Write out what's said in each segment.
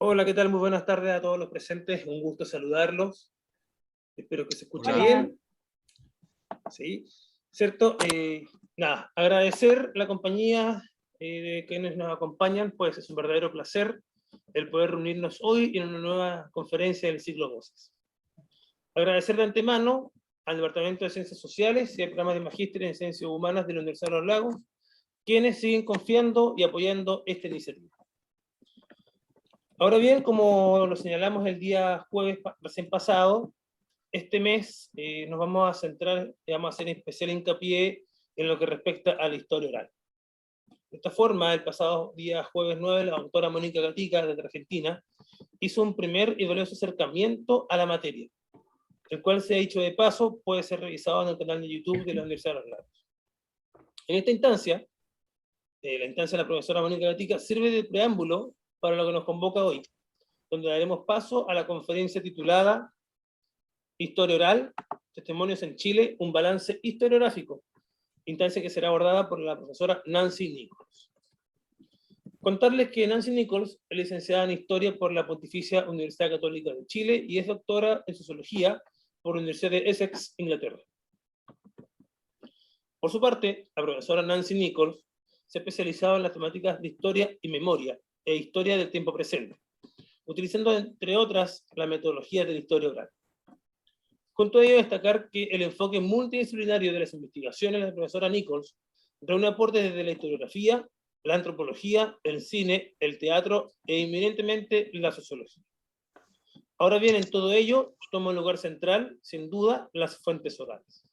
Hola, ¿qué tal? Muy buenas tardes a todos los presentes. Un gusto saludarlos. Espero que se escuche Hola. bien. ¿Sí? ¿Cierto? Nada, agradecer la compañía de quienes nos acompañan, pues es un verdadero placer el poder reunirnos hoy en una nueva conferencia del ciclo Voces. Agradecer de antemano al Departamento de Ciencias Sociales y al programa de Magíster en Ciencias Humanas de la Universidad de los Lagos, quienes siguen confiando y apoyando esta iniciativa. Ahora bien, como lo señalamos el día jueves recién pasado, este mes nos vamos a centrar, vamos a hacer especial hincapié en lo que respecta a la historia oral. De esta forma, el pasado día jueves 9, la doctora Mónica Gatica, desde Argentina, hizo un primer y valioso acercamiento a la materia, el cual, se ha dicho de paso, puede ser revisado en el canal de YouTube de la Universidad de los Lagos. En esta instancia, la instancia de la profesora Mónica Gatica sirve de preámbulo para lo que nos convoca hoy, donde daremos paso a la conferencia titulada Historia Oral, Testimonios en Chile, un balance historiográfico, instancia que será abordada por la profesora Nancy Nichols. Contarles que Nancy Nichols es licenciada en Historia por la Pontificia Universidad Católica de Chile y es doctora en Sociología por la Universidad de Essex, Inglaterra. Por su parte, la profesora Nancy Nichols se ha especializado en las temáticas de historia y memoria e historia del tiempo presente, utilizando, entre otras, la metodología de la historia oral. Junto a ello, destacar que el enfoque multidisciplinario de las investigaciones de la profesora Nichols reúne aportes desde la historiografía, la antropología, el cine, el teatro e inminentemente la sociología. Ahora bien, en todo ello, toma un lugar central, sin duda, las fuentes orales.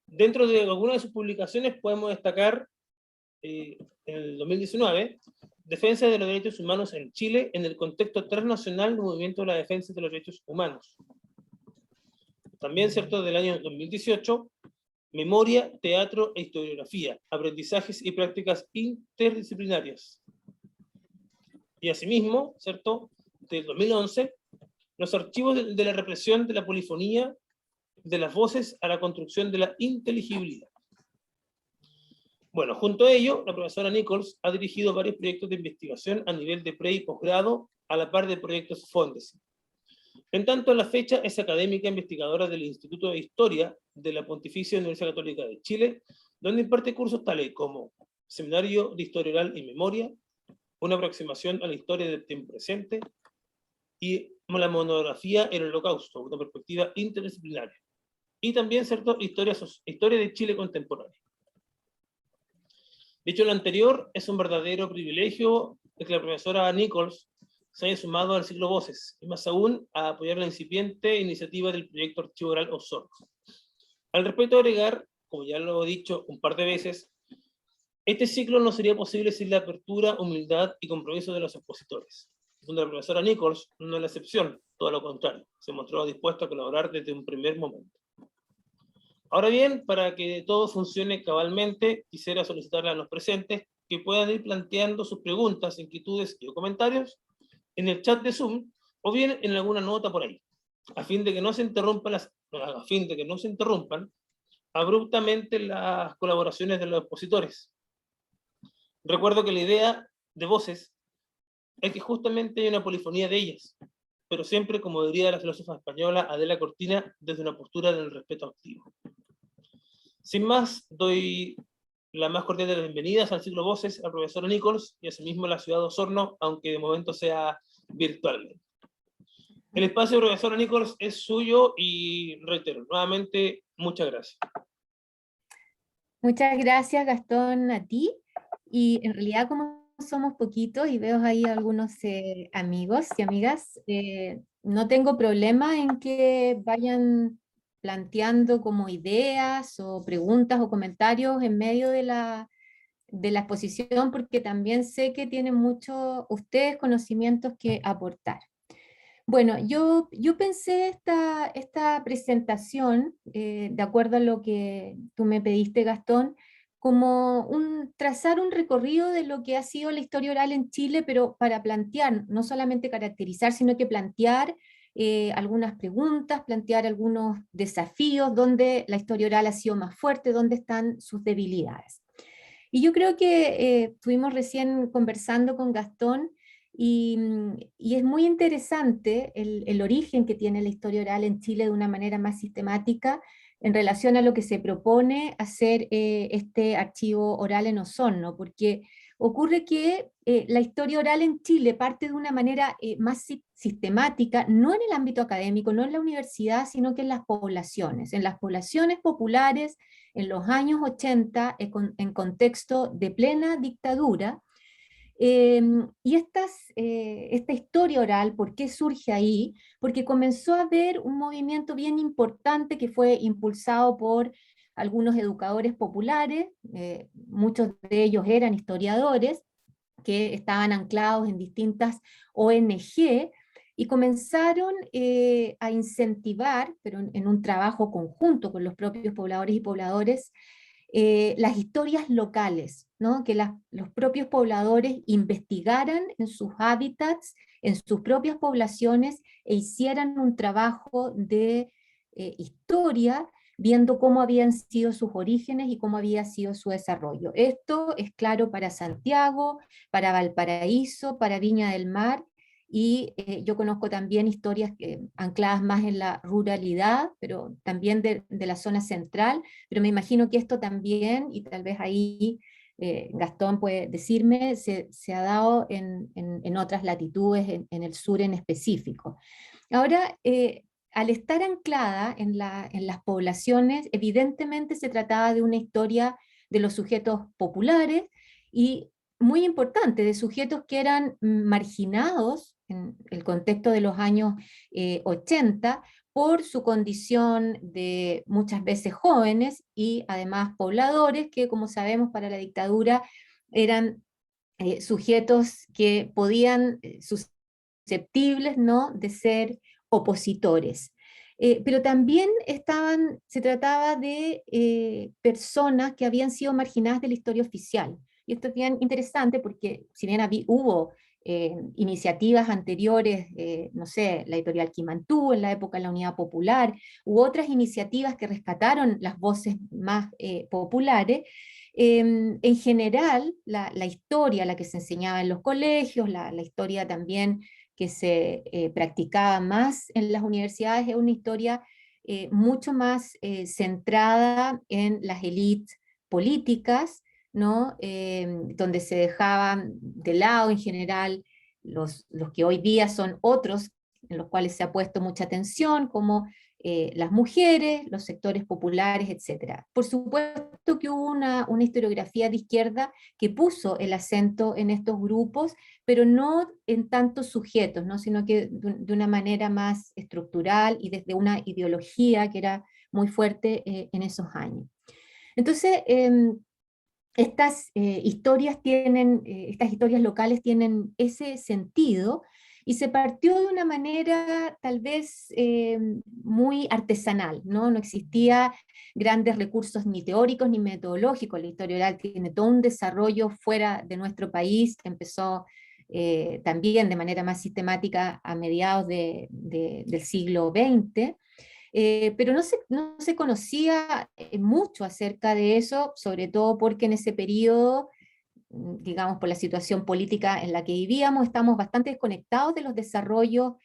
Dentro de algunas de sus publicaciones podemos destacar, en el 2019, Defensa de los Derechos Humanos en Chile en el contexto transnacional del movimiento de la defensa de los derechos humanos. También, ¿cierto?, del año 2018, Memoria, Teatro e Historiografía, Aprendizajes y Prácticas Interdisciplinarias. Y asimismo, ¿cierto?, del 2011, Los archivos de la represión de la polifonía de las voces a la construcción de la inteligibilidad. Bueno, junto a ello, la profesora Nichols ha dirigido varios proyectos de investigación a nivel de pre- y posgrado, a la par de proyectos Fondesit. En tanto, a la fecha es académica investigadora del Instituto de Historia de la Pontificia Universidad Católica de Chile, donde imparte cursos tales como Seminario de Historia Oral y Memoria, una aproximación a la historia del tiempo presente, y la monografía El Holocausto, una perspectiva interdisciplinaria. Y también, ¿cierto?, historia de Chile contemporánea. Dicho lo anterior, es un verdadero privilegio que la profesora Nichols se haya sumado al ciclo Voces, y más aún a apoyar la incipiente iniciativa del proyecto Archivo Oral Osorno. Al respecto, agregar, como ya lo he dicho un par de veces, este ciclo no sería posible sin la apertura, humildad y compromiso de los expositores, donde la profesora Nichols no es la excepción, todo lo contrario, se mostró dispuesta a colaborar desde un primer momento. Ahora bien, para que todo funcione cabalmente, quisiera solicitarle a los presentes que puedan ir planteando sus preguntas, inquietudes y comentarios en el chat de Zoom o bien en alguna nota por ahí, a fin de que no se interrumpan abruptamente las colaboraciones de los expositores. Recuerdo que la idea de Voces es que justamente hay una polifonía de ellas, pero siempre, como diría la filósofa española Adela Cortina, desde una postura del respeto activo. Sin más, doy las más cordiales de las bienvenidas al ciclo Voces al profesor Nichols y asimismo a la ciudad de Osorno, aunque de momento sea virtualmente. El espacio, profesora Nichols, es suyo y reitero, nuevamente, muchas gracias. Muchas gracias, Gastón, a ti. Y en realidad, como somos poquitos y veo ahí algunos amigos y amigas, no tengo problema en que vayan planteando como ideas o preguntas o comentarios en medio de la exposición, porque también sé que tienen muchos ustedes conocimientos que aportar. Bueno, yo pensé esta presentación, de acuerdo a lo que tú me pediste, Gastón, como trazar un recorrido de lo que ha sido la historia oral en Chile, pero para plantear, no solamente caracterizar, sino que plantear algunas preguntas, plantear algunos desafíos, donde la historia oral ha sido más fuerte, dónde están sus debilidades. Y yo creo que estuvimos recién conversando con Gastón, Y es muy interesante el origen que tiene la historia oral en Chile de una manera más sistemática en relación a lo que se propone hacer este archivo oral en Osorno, porque ocurre que la historia oral en Chile parte de una manera más sistemática, no en el ámbito académico, no en la universidad, sino que en las poblaciones populares, en los años 80, en contexto de plena dictadura. Esta historia oral, ¿por qué surge ahí? Porque comenzó a haber un movimiento bien importante que fue impulsado por algunos educadores populares, muchos de ellos eran historiadores, que estaban anclados en distintas ONG, y comenzaron a incentivar, pero en un trabajo conjunto con los propios pobladores y pobladores, las historias locales, ¿no? Que los propios pobladores investigaran en sus hábitats, en sus propias poblaciones, e hicieran un trabajo de historia, viendo cómo habían sido sus orígenes y cómo había sido su desarrollo. Esto es claro para Santiago, para Valparaíso, para Viña del Mar, y yo conozco también historias ancladas más en la ruralidad, pero también de la zona central, pero me imagino que esto también, y tal vez ahí Gastón puede decirme, se ha dado en otras latitudes, en el sur en específico. Ahora, al estar anclada en las poblaciones, evidentemente se trataba de una historia de los sujetos populares y muy importante, de sujetos que eran marginados en el contexto de los años 80 por su condición de muchas veces jóvenes y además pobladores que, como sabemos, para la dictadura eran sujetos que podían, susceptibles, ¿no?, de ser opositores. Pero también se trataba de personas que habían sido marginadas de la historia oficial. Y esto es bien interesante porque si bien hubo iniciativas anteriores, no sé, la editorial Quimantú en la época de la Unidad Popular, u otras iniciativas que rescataron las voces más populares, en general, la historia, la que se enseñaba en los colegios, la historia también que se practicaba más en las universidades, es una historia mucho más centrada en las élites políticas, ¿no? Donde se dejaban de lado en general los que hoy día son otros, en los cuales se ha puesto mucha atención, como las mujeres, los sectores populares, etc. Por supuesto que hubo una historiografía de izquierda que puso el acento en estos grupos, pero no en tantos sujetos, ¿no? Sino que de una manera más estructural y desde una ideología que era muy fuerte en esos años. Entonces, estas historias locales tienen ese sentido y se partió de una manera tal vez muy artesanal, ¿no? No existía grandes recursos ni teóricos ni metodológicos. La historia oral tiene todo un desarrollo fuera de nuestro país que empezó también de manera más sistemática a mediados del siglo XX. Pero no se conocía mucho acerca de eso, sobre todo porque en ese periodo, digamos por la situación política en la que vivíamos, estamos bastante desconectados de los desarrollos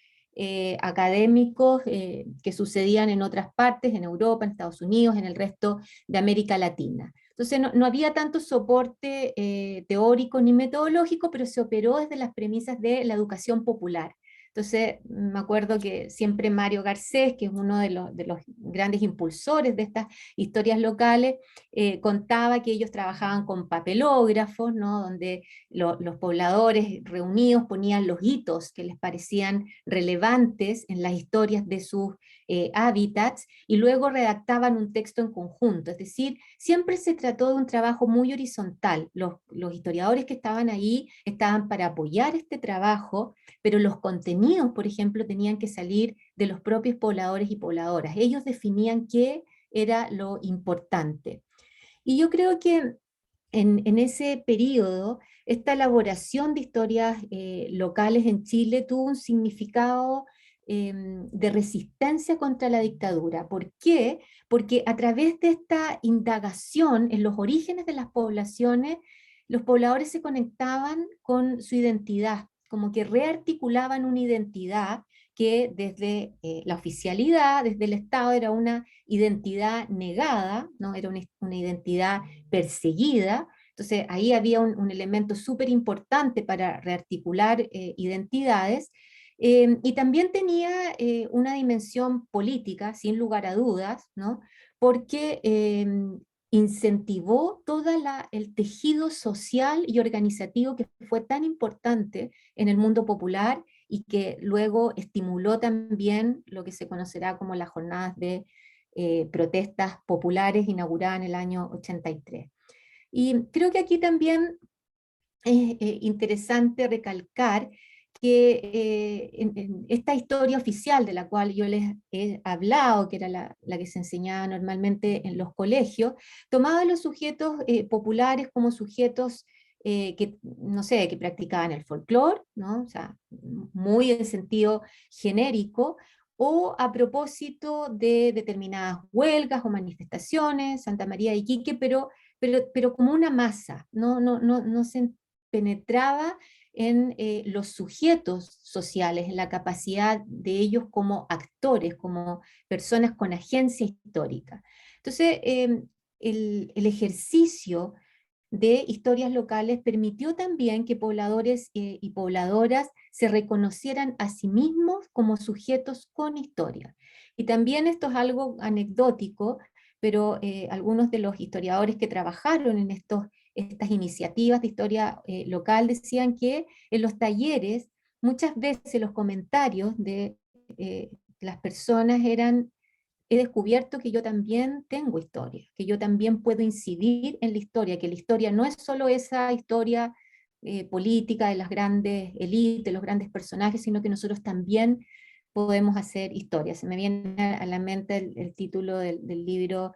académicos que sucedían en otras partes, en Europa, en Estados Unidos, en el resto de América Latina. Entonces no había tanto soporte teórico ni metodológico, pero se operó desde las premisas de la educación popular. Entonces, me acuerdo que siempre Mario Garcés, que es uno de los grandes impulsores de estas historias locales, contaba que ellos trabajaban con papelógrafos, ¿no? Donde los pobladores reunidos ponían los hitos que les parecían relevantes en las historias de sus hábitats y luego redactaban un texto en conjunto. Es decir, siempre se trató de un trabajo muy horizontal. Los historiadores que estaban ahí estaban para apoyar este trabajo, pero los contenidos, por ejemplo, tenían que salir de los propios pobladores y pobladoras. Ellos definían qué era lo importante. Y yo creo que en ese periodo, esta elaboración de historias locales en Chile tuvo un significado de resistencia contra la dictadura. ¿Por qué? Porque a través de esta indagación en los orígenes de las poblaciones, los pobladores se conectaban con su identidad, como que rearticulaban una identidad que desde la oficialidad, desde el Estado, era una identidad negada, ¿no? Era una identidad perseguida. Entonces ahí había un elemento súper importante para rearticular identidades, y también tenía una dimensión política, sin lugar a dudas, ¿no? Porque incentivó todo el tejido social y organizativo que fue tan importante en el mundo popular y que luego estimuló también lo que se conocerá como las jornadas de protestas populares inauguradas en el año 83. Y creo que aquí también es interesante recalcar que en esta historia oficial de la cual yo les he hablado, que era la que se enseñaba normalmente en los colegios, tomaba a los sujetos populares como sujetos que, no sé, que practicaban el folclore, ¿no? O sea, muy en sentido genérico, o a propósito de determinadas huelgas o manifestaciones, Santa María de Iquique, pero como una masa, no se penetraba en los sujetos sociales, en la capacidad de ellos como actores, como personas con agencia histórica. Entonces, el ejercicio de historias locales permitió también que pobladores y pobladoras se reconocieran a sí mismos como sujetos con historia. Y también esto es algo anecdótico, pero algunos de los historiadores que trabajaron en estas iniciativas de historia local decían que en los talleres muchas veces los comentarios de las personas eran: he descubierto que yo también tengo historia, que yo también puedo incidir en la historia, que la historia no es solo esa historia política de las grandes élites, los grandes personajes, sino que nosotros también podemos hacer historia. Se me viene a la mente el título del libro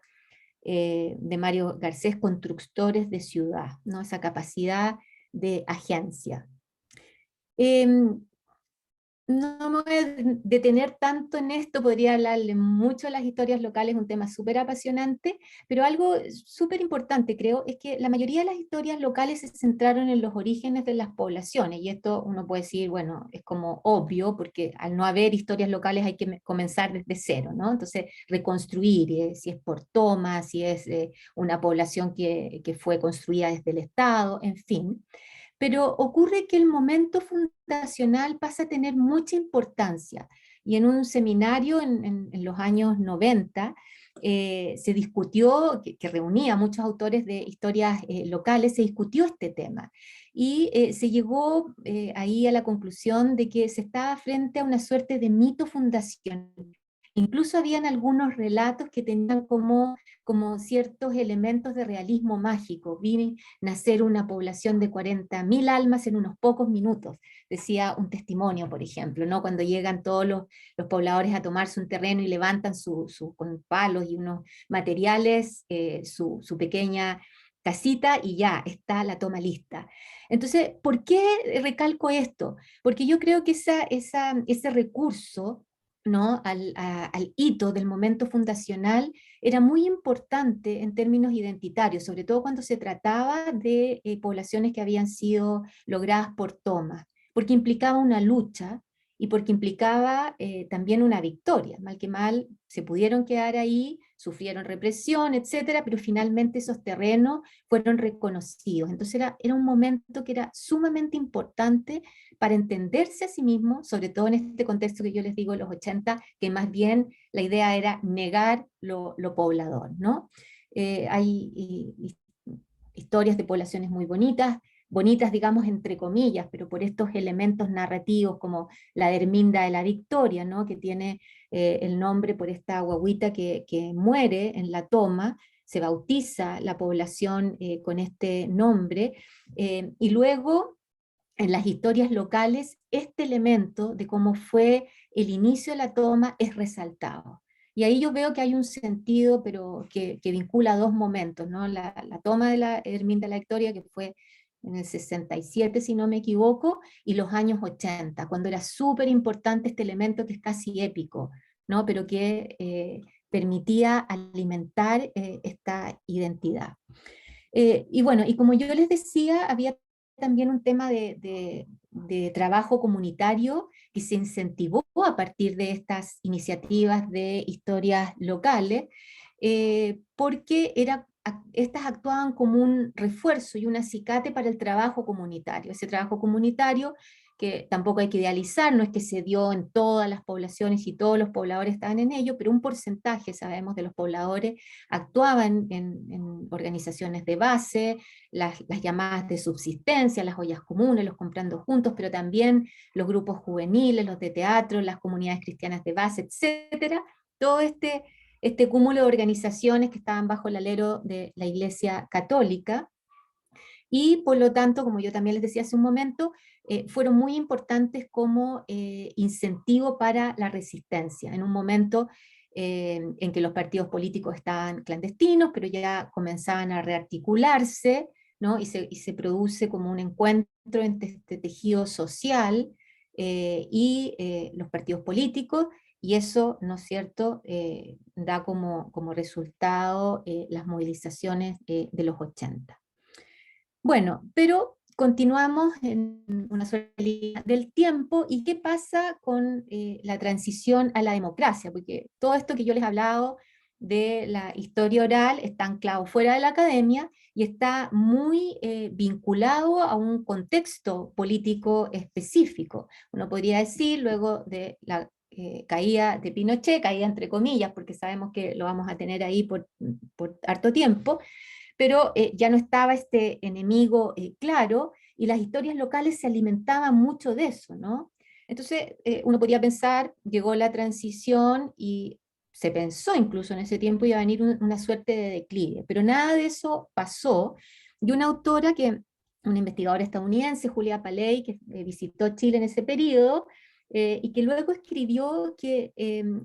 de Mario Garcés, Constructores de Ciudad, ¿no? Esa capacidad de agencia. No me voy a detener tanto en esto, podría hablarle mucho de las historias locales, un tema súper apasionante, pero algo súper importante creo es que la mayoría de las historias locales se centraron en los orígenes de las poblaciones, y esto uno puede decir, bueno, es como obvio, porque al no haber historias locales hay que comenzar desde cero, ¿no? Entonces, reconstruir, si es por toma, si es una población que fue construida desde el Estado, en fin. Pero ocurre que el momento fundacional pasa a tener mucha importancia. Y en un seminario en los años 90 se discutió, que reunía a muchos autores de historias locales, se discutió este tema. Y se llegó ahí a la conclusión de que se estaba frente a una suerte de mito fundacional. Incluso habían algunos relatos que tenían como ciertos elementos de realismo mágico. Vi nacer una población de 40.000 almas en unos pocos minutos, decía un testimonio, por ejemplo, ¿no? Cuando llegan todos los pobladores a tomarse un terreno y levantan con palos y unos materiales su pequeña casita y ya está la toma lista. Entonces, ¿por qué recalco esto? Porque yo creo que ese recurso, ¿no? Al hito del momento fundacional era muy importante en términos identitarios, sobre todo cuando se trataba de poblaciones que habían sido logradas por tomas, porque implicaba una lucha y porque implicaba también una victoria. Mal que mal, se pudieron quedar ahí, sufrieron represión, etcétera, pero finalmente esos terrenos fueron reconocidos. Entonces era un momento que era sumamente importante para entenderse a sí mismo, sobre todo en este contexto que yo les digo, los 80, que más bien la idea era negar lo poblador, ¿no? Hay historias de poblaciones muy bonitas, bonitas digamos entre comillas, pero por estos elementos narrativos como la de Herminda de la Victoria, ¿no? Que tiene el nombre por esta guaguita que muere en la toma, se bautiza la población con este nombre, y luego en las historias locales, este elemento de cómo fue el inicio de la toma es resaltado. Y ahí yo veo que hay un sentido, pero que vincula dos momentos, ¿no? La toma de la Herminda de la Victoria, que fue en el 67, si no me equivoco, y los años 80, cuando era súper importante este elemento que es casi épico, ¿no? Pero que permitía alimentar esta identidad. Y bueno, y como yo les decía, había también un tema de trabajo comunitario que se incentivó a partir de estas iniciativas de historias locales, porque estas actuaban como un refuerzo y un acicate para el trabajo comunitario. Ese trabajo comunitario que tampoco hay que idealizar, no es que se dio en todas las poblaciones y todos los pobladores estaban en ello, pero un porcentaje, sabemos, de los pobladores actuaban en organizaciones de base, las llamadas de subsistencia, las ollas comunes, los comprando juntos, pero también los grupos juveniles, los de teatro, las comunidades cristianas de base, etcétera. Todo este cúmulo de organizaciones que estaban bajo el alero de la Iglesia Católica, y por lo tanto, como yo también les decía hace un momento, fueron muy importantes como incentivo para la resistencia, en un momento en que los partidos políticos estaban clandestinos, pero ya comenzaban a rearticularse, ¿no? Y se produce como un encuentro entre este tejido social y los partidos políticos, y eso, ¿no es cierto?, da como resultado las movilizaciones de los 80. Bueno, pero continuamos en una sola línea del tiempo, y qué pasa con la transición a la democracia, porque todo esto que yo les he hablado de la historia oral está anclado fuera de la academia y está muy vinculado a un contexto político específico. Uno podría decir, luego de la caída de Pinochet, caída entre comillas, porque sabemos que lo vamos a tener ahí por harto tiempo, pero ya no estaba este enemigo claro, y las historias locales se alimentaban mucho de eso, ¿no? Entonces, uno podría pensar, llegó la transición y se pensó incluso en ese tiempo iba a venir una suerte de declive, pero nada de eso pasó, y una autora una investigadora estadounidense, Julia Paley, que visitó Chile en ese periodo, y que luego escribió que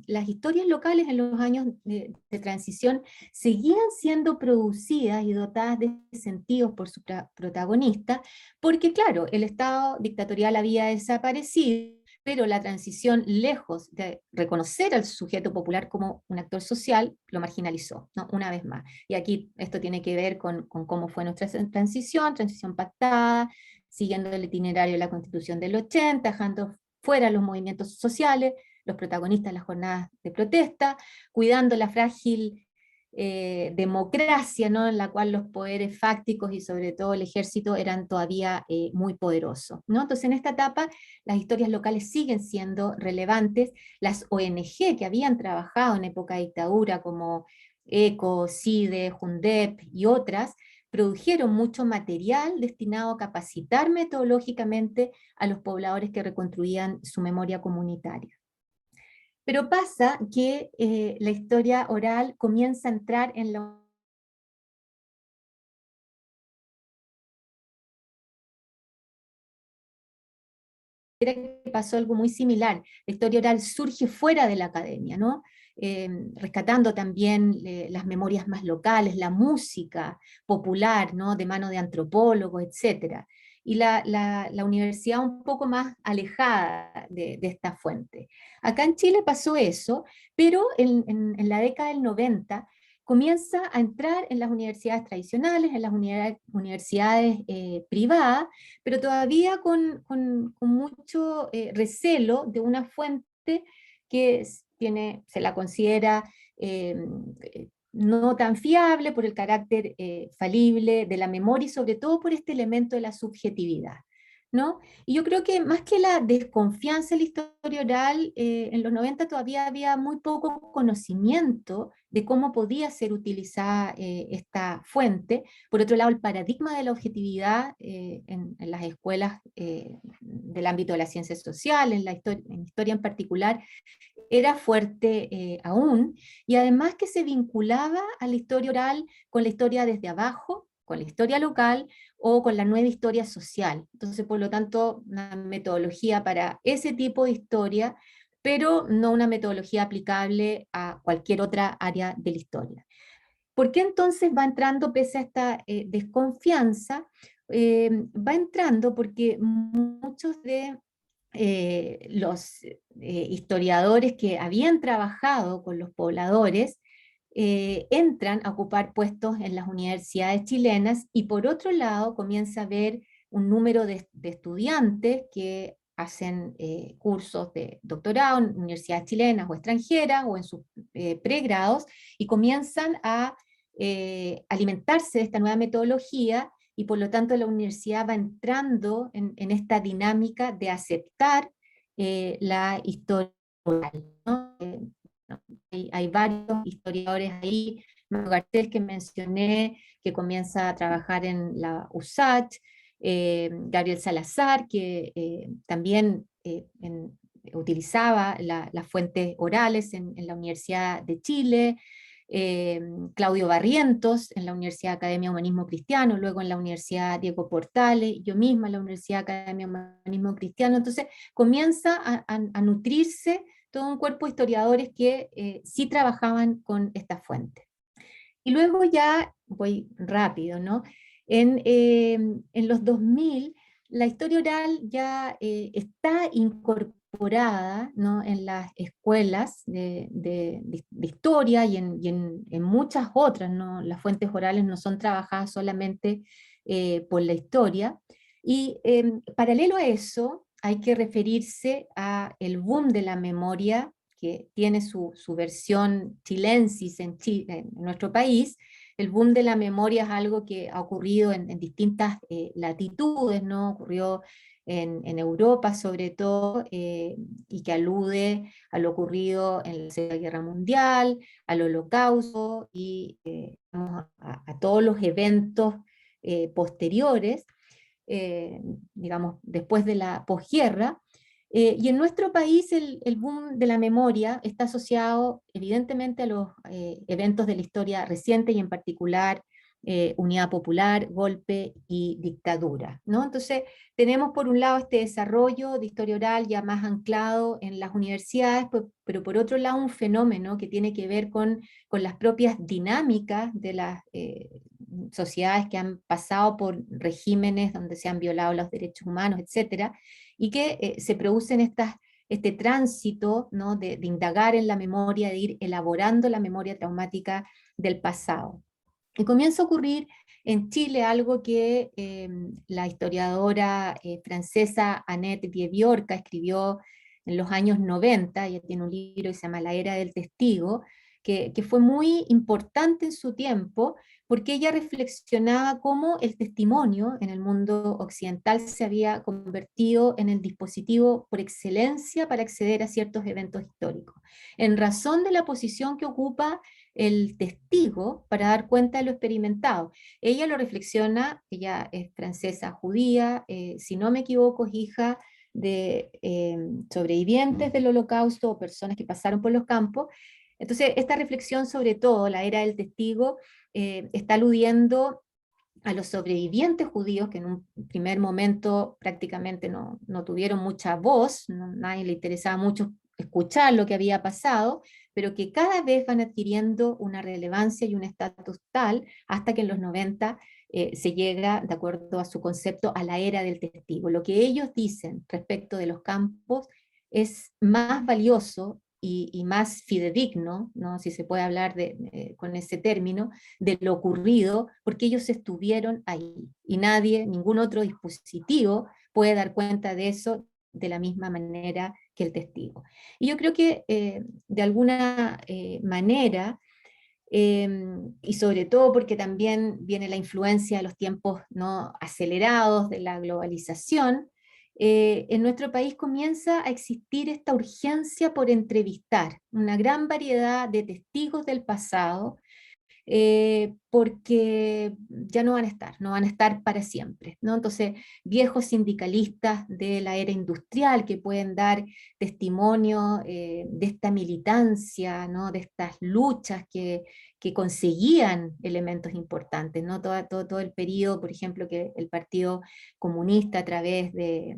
las historias locales en los años de transición seguían siendo producidas y dotadas de sentidos por su protagonista, porque claro, el Estado dictatorial había desaparecido, pero la transición, lejos de reconocer al sujeto popular como un actor social, lo marginalizó, ¿no? Una vez más. Y aquí esto tiene que ver con cómo fue nuestra transición pactada, siguiendo el itinerario de la Constitución del 80, dejando fuera los movimientos sociales, los protagonistas de las jornadas de protesta, cuidando la frágil democracia, ¿no?, en la cual los poderes fácticos y sobre todo el ejército eran todavía muy poderosos, ¿no? Entonces en esta etapa las historias locales siguen siendo relevantes, las ONG que habían trabajado en época de dictadura como ECO, CIDE, JUNDEP y otras, produjeron mucho material destinado a capacitar metodológicamente a los pobladores que reconstruían su memoria comunitaria. Pero pasa que la historia oral comienza a entrar en la... pasó algo muy similar. La historia oral surge fuera de la academia, ¿no? Rescatando también las memorias más locales, la música popular, ¿no?, de mano de antropólogos, etc. Y la universidad un poco más alejada de esta fuente. Acá en Chile pasó eso, pero en la década del 90 comienza a entrar en las universidades tradicionales, en las universidades privadas, pero todavía con mucho recelo de una fuente que se la considera no tan fiable por el carácter falible de la memoria y sobre todo por este elemento de la subjetividad, ¿no? Y yo creo que más que la desconfianza en la historia oral, en los 90 todavía había muy poco conocimiento de cómo podía ser utilizada esta fuente. Por otro lado, el paradigma de la objetividad en las escuelas del ámbito de las ciencias sociales, en historia en particular, era fuerte aún, y además que se vinculaba a la historia oral con la historia desde abajo, con la historia local o con la nueva historia social. Entonces, por lo tanto, una metodología para ese tipo de historia, pero no una metodología aplicable a cualquier otra área de la historia. ¿Por qué entonces va entrando, pese a esta desconfianza? Va entrando porque muchos de los historiadores que habían trabajado con los pobladores entran a ocupar puestos en las universidades chilenas, y por otro lado comienza a haber un número de estudiantes que hacen cursos de doctorado en universidades chilenas o extranjeras o en sus pregrados, y comienzan a alimentarse de esta nueva metodología, y por lo tanto la universidad va entrando en esta dinámica de aceptar la historia oral, ¿no? Hay varios historiadores ahí, Mario Garcés, que mencioné, que comienza a trabajar en la USACH, Gabriel Salazar, que también utilizaba las fuentes orales en la Universidad de Chile, Claudio Barrientos en la Universidad Academia Humanismo Cristiano, luego en la Universidad Diego Portales, yo misma en la Universidad Academia Humanismo Cristiano. Entonces comienza a nutrirse todo un cuerpo de historiadores que sí trabajaban con esta fuente. Y luego ya, voy rápido, ¿no? En los 2000, la historia oral ya está incorporada, ¿no?, en las escuelas de historia y en muchas otras, ¿no? Las fuentes orales no son trabajadas solamente por la historia. Y paralelo a eso, hay que referirse a el boom de la memoria, que tiene su versión chilensis en nuestro país. El boom de la memoria es algo que ha ocurrido en distintas latitudes, ¿no? Ocurrió en Europa sobre todo, y que alude a lo ocurrido en la Segunda Guerra Mundial, al Holocausto y a todos los eventos posteriores, digamos, después de la posguerra. Y en nuestro país el boom de la memoria está asociado evidentemente a los eventos de la historia reciente, y en particular Unidad Popular, golpe y dictadura, ¿no? Entonces tenemos por un lado este desarrollo de historia oral ya más anclado en las universidades, pero por otro lado un fenómeno que tiene que ver con las propias dinámicas de las sociedades que han pasado por regímenes donde se han violado los derechos humanos, etcétera, y que se producen este tránsito, ¿no?, de indagar en la memoria, de ir elaborando la memoria traumática del pasado. Y comienza a ocurrir en Chile algo que la historiadora francesa Annette Biorka escribió en los años 90, ella tiene un libro que se llama La Era del Testigo, que fue muy importante en su tiempo, porque ella reflexionaba cómo el testimonio en el mundo occidental se había convertido en el dispositivo por excelencia para acceder a ciertos eventos históricos, en razón de la posición que ocupa el testigo para dar cuenta de lo experimentado. Ella lo reflexiona, ella es francesa judía, si no me equivoco es hija de sobrevivientes del Holocausto o personas que pasaron por los campos. Entonces, esta reflexión sobre todo, la era del testigo, está aludiendo a los sobrevivientes judíos que en un primer momento prácticamente no tuvieron mucha voz, nadie le interesaba mucho escuchar lo que había pasado, pero que cada vez van adquiriendo una relevancia y un estatus tal hasta que en los 90 se llega, de acuerdo a su concepto, a la era del testigo. Lo que ellos dicen respecto de los campos es más valioso y más fidedigno, ¿no?, si se puede hablar con ese término, de lo ocurrido, porque ellos estuvieron ahí, y nadie, ningún otro dispositivo puede dar cuenta de eso de la misma manera que el testigo. Y yo creo que de alguna manera, y sobre todo porque también viene la influencia de los tiempos no acelerados de la globalización, en nuestro país comienza a existir esta urgencia por entrevistar una gran variedad de testigos del pasado, porque ya no van a estar para siempre, ¿no? Entonces, viejos sindicalistas de la era industrial que pueden dar testimonio de esta militancia, ¿no?, de estas luchas que conseguían elementos importantes, ¿no? Todo el periodo, por ejemplo, que el Partido Comunista a través de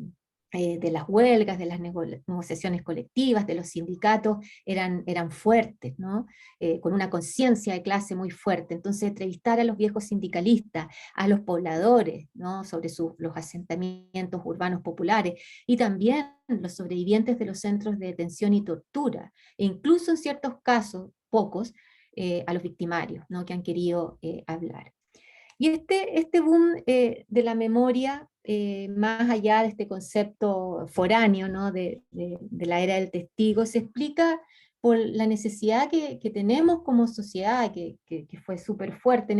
las huelgas, de las negociaciones colectivas, de los sindicatos, eran fuertes, ¿no? Con una conciencia de clase muy fuerte. Entonces, entrevistar a los viejos sindicalistas, a los pobladores, ¿no?, sobre los asentamientos urbanos populares, y también los sobrevivientes de los centros de detención y tortura, e incluso en ciertos casos, pocos, a los victimarios, ¿no?, que han querido hablar. Y este boom de la memoria más allá de este concepto foráneo, ¿no? de la era del testigo, se explica por la necesidad que tenemos como sociedad, que fue súper fuerte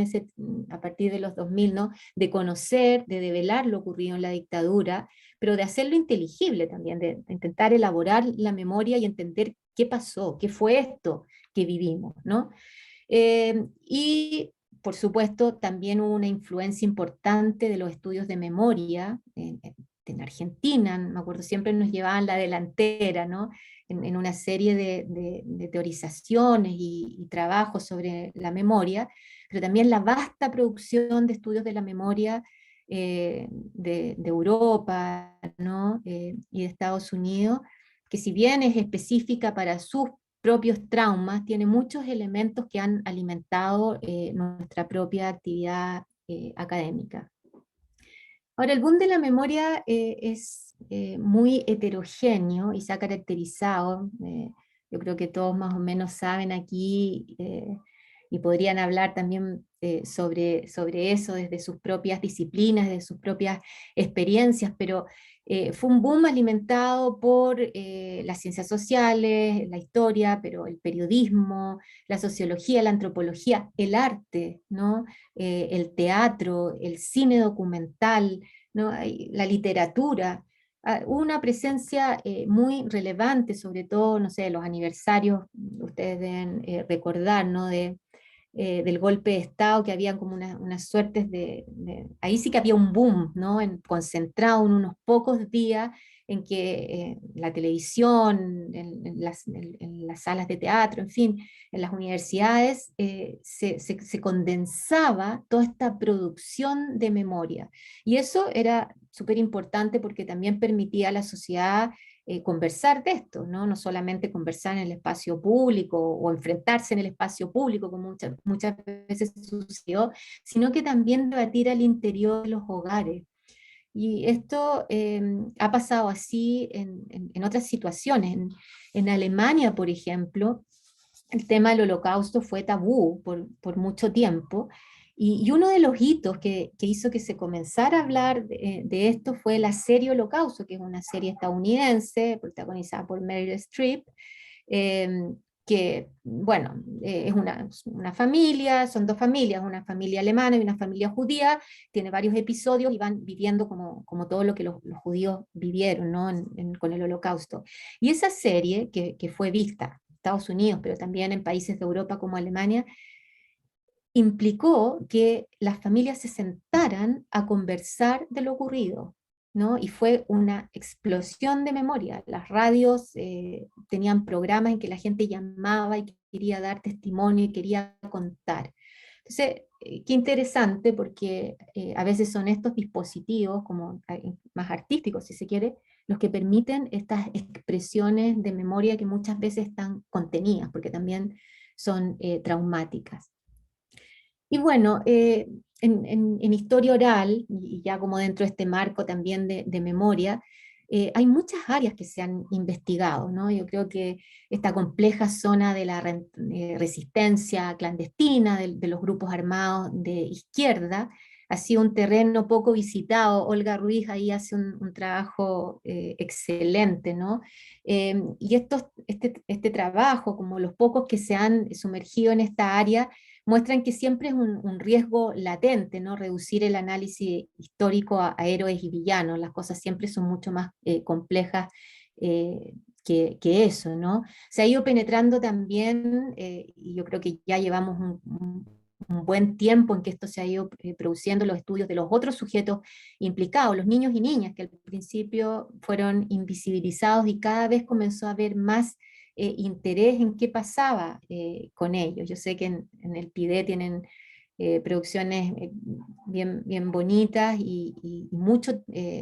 a partir de los 2000, ¿no? De conocer, de develar lo ocurrido en la dictadura, pero de hacerlo inteligible también, de intentar elaborar la memoria y entender qué pasó, qué fue esto que vivimos, ¿no? Y por supuesto, también hubo una influencia importante de los estudios de memoria en Argentina. Me acuerdo, siempre nos llevaban la delantera, ¿no? En una serie de teorizaciones y trabajos sobre la memoria, pero también la vasta producción de estudios de la memoria de Europa, ¿no? Y de Estados Unidos, que si bien es específica para sus propios traumas, tiene muchos elementos que han alimentado nuestra propia actividad académica. Ahora, el boom de la memoria es muy heterogéneo y se ha caracterizado, yo creo que todos más o menos saben aquí, y podrían hablar también sobre eso desde sus propias disciplinas, desde sus propias experiencias, pero fue un boom alimentado por las ciencias sociales, la historia, pero el periodismo, la sociología, la antropología, el arte, ¿no? El teatro, el cine documental, ¿no? La literatura. Hubo una presencia muy relevante, sobre todo, no sé, los aniversarios, ustedes deben recordar, ¿no? Del golpe de Estado, que había como unas suertes ahí sí que había un boom, ¿no? Concentrado en unos pocos días en que la televisión, en las salas de teatro, en fin, en las universidades, se condensaba toda esta producción de memoria. Y eso era súper importante porque también permitía a la sociedad conversar de esto, ¿no? No solamente conversar en el espacio público o enfrentarse en el espacio público, como muchas veces sucedió, sino que también debatir al interior de los hogares. Y esto ha pasado así en otras situaciones. En Alemania, por ejemplo, el tema del holocausto fue tabú por mucho tiempo, y uno de los hitos que hizo que se comenzara a hablar de esto fue la serie Holocausto, que es una serie estadounidense protagonizada por Meryl Streep, eh, que, bueno, es una familia, son dos familias, una familia alemana y una familia judía, tiene varios episodios y van viviendo como todo lo que los judíos vivieron, ¿no? Con el Holocausto. Y esa serie, que fue vista en Estados Unidos, pero también en países de Europa como Alemania, implicó que las familias se sentaran a conversar de lo ocurrido, ¿no? Y fue una explosión de memoria. Las radios tenían programas en que la gente llamaba y quería dar testimonio y quería contar. Entonces, qué interesante, porque a veces son estos dispositivos, como más artísticos si se quiere, los que permiten estas expresiones de memoria que muchas veces están contenidas, porque también son traumáticas. Y bueno, en historia oral, y ya como dentro de este marco también de memoria, hay muchas áreas que se han investigado, ¿no? Yo creo que esta compleja zona de la resistencia clandestina, de los grupos armados de izquierda, ha sido un terreno poco visitado. Olga Ruiz ahí hace un trabajo excelente, ¿no? Y este trabajo, como los pocos que se han sumergido en esta área, muestran que siempre es un riesgo latente, ¿no? Reducir el análisis histórico a héroes y villanos. Las cosas siempre son mucho más complejas que eso, ¿no? Se ha ido penetrando también, y yo creo que ya llevamos un buen tiempo en que esto se ha ido produciendo, los estudios de los otros sujetos implicados, los niños y niñas, que al principio fueron invisibilizados y cada vez comenzó a haber más interés en qué pasaba con ellos. Yo sé que en el PIDE tienen producciones bien bonitas y muchos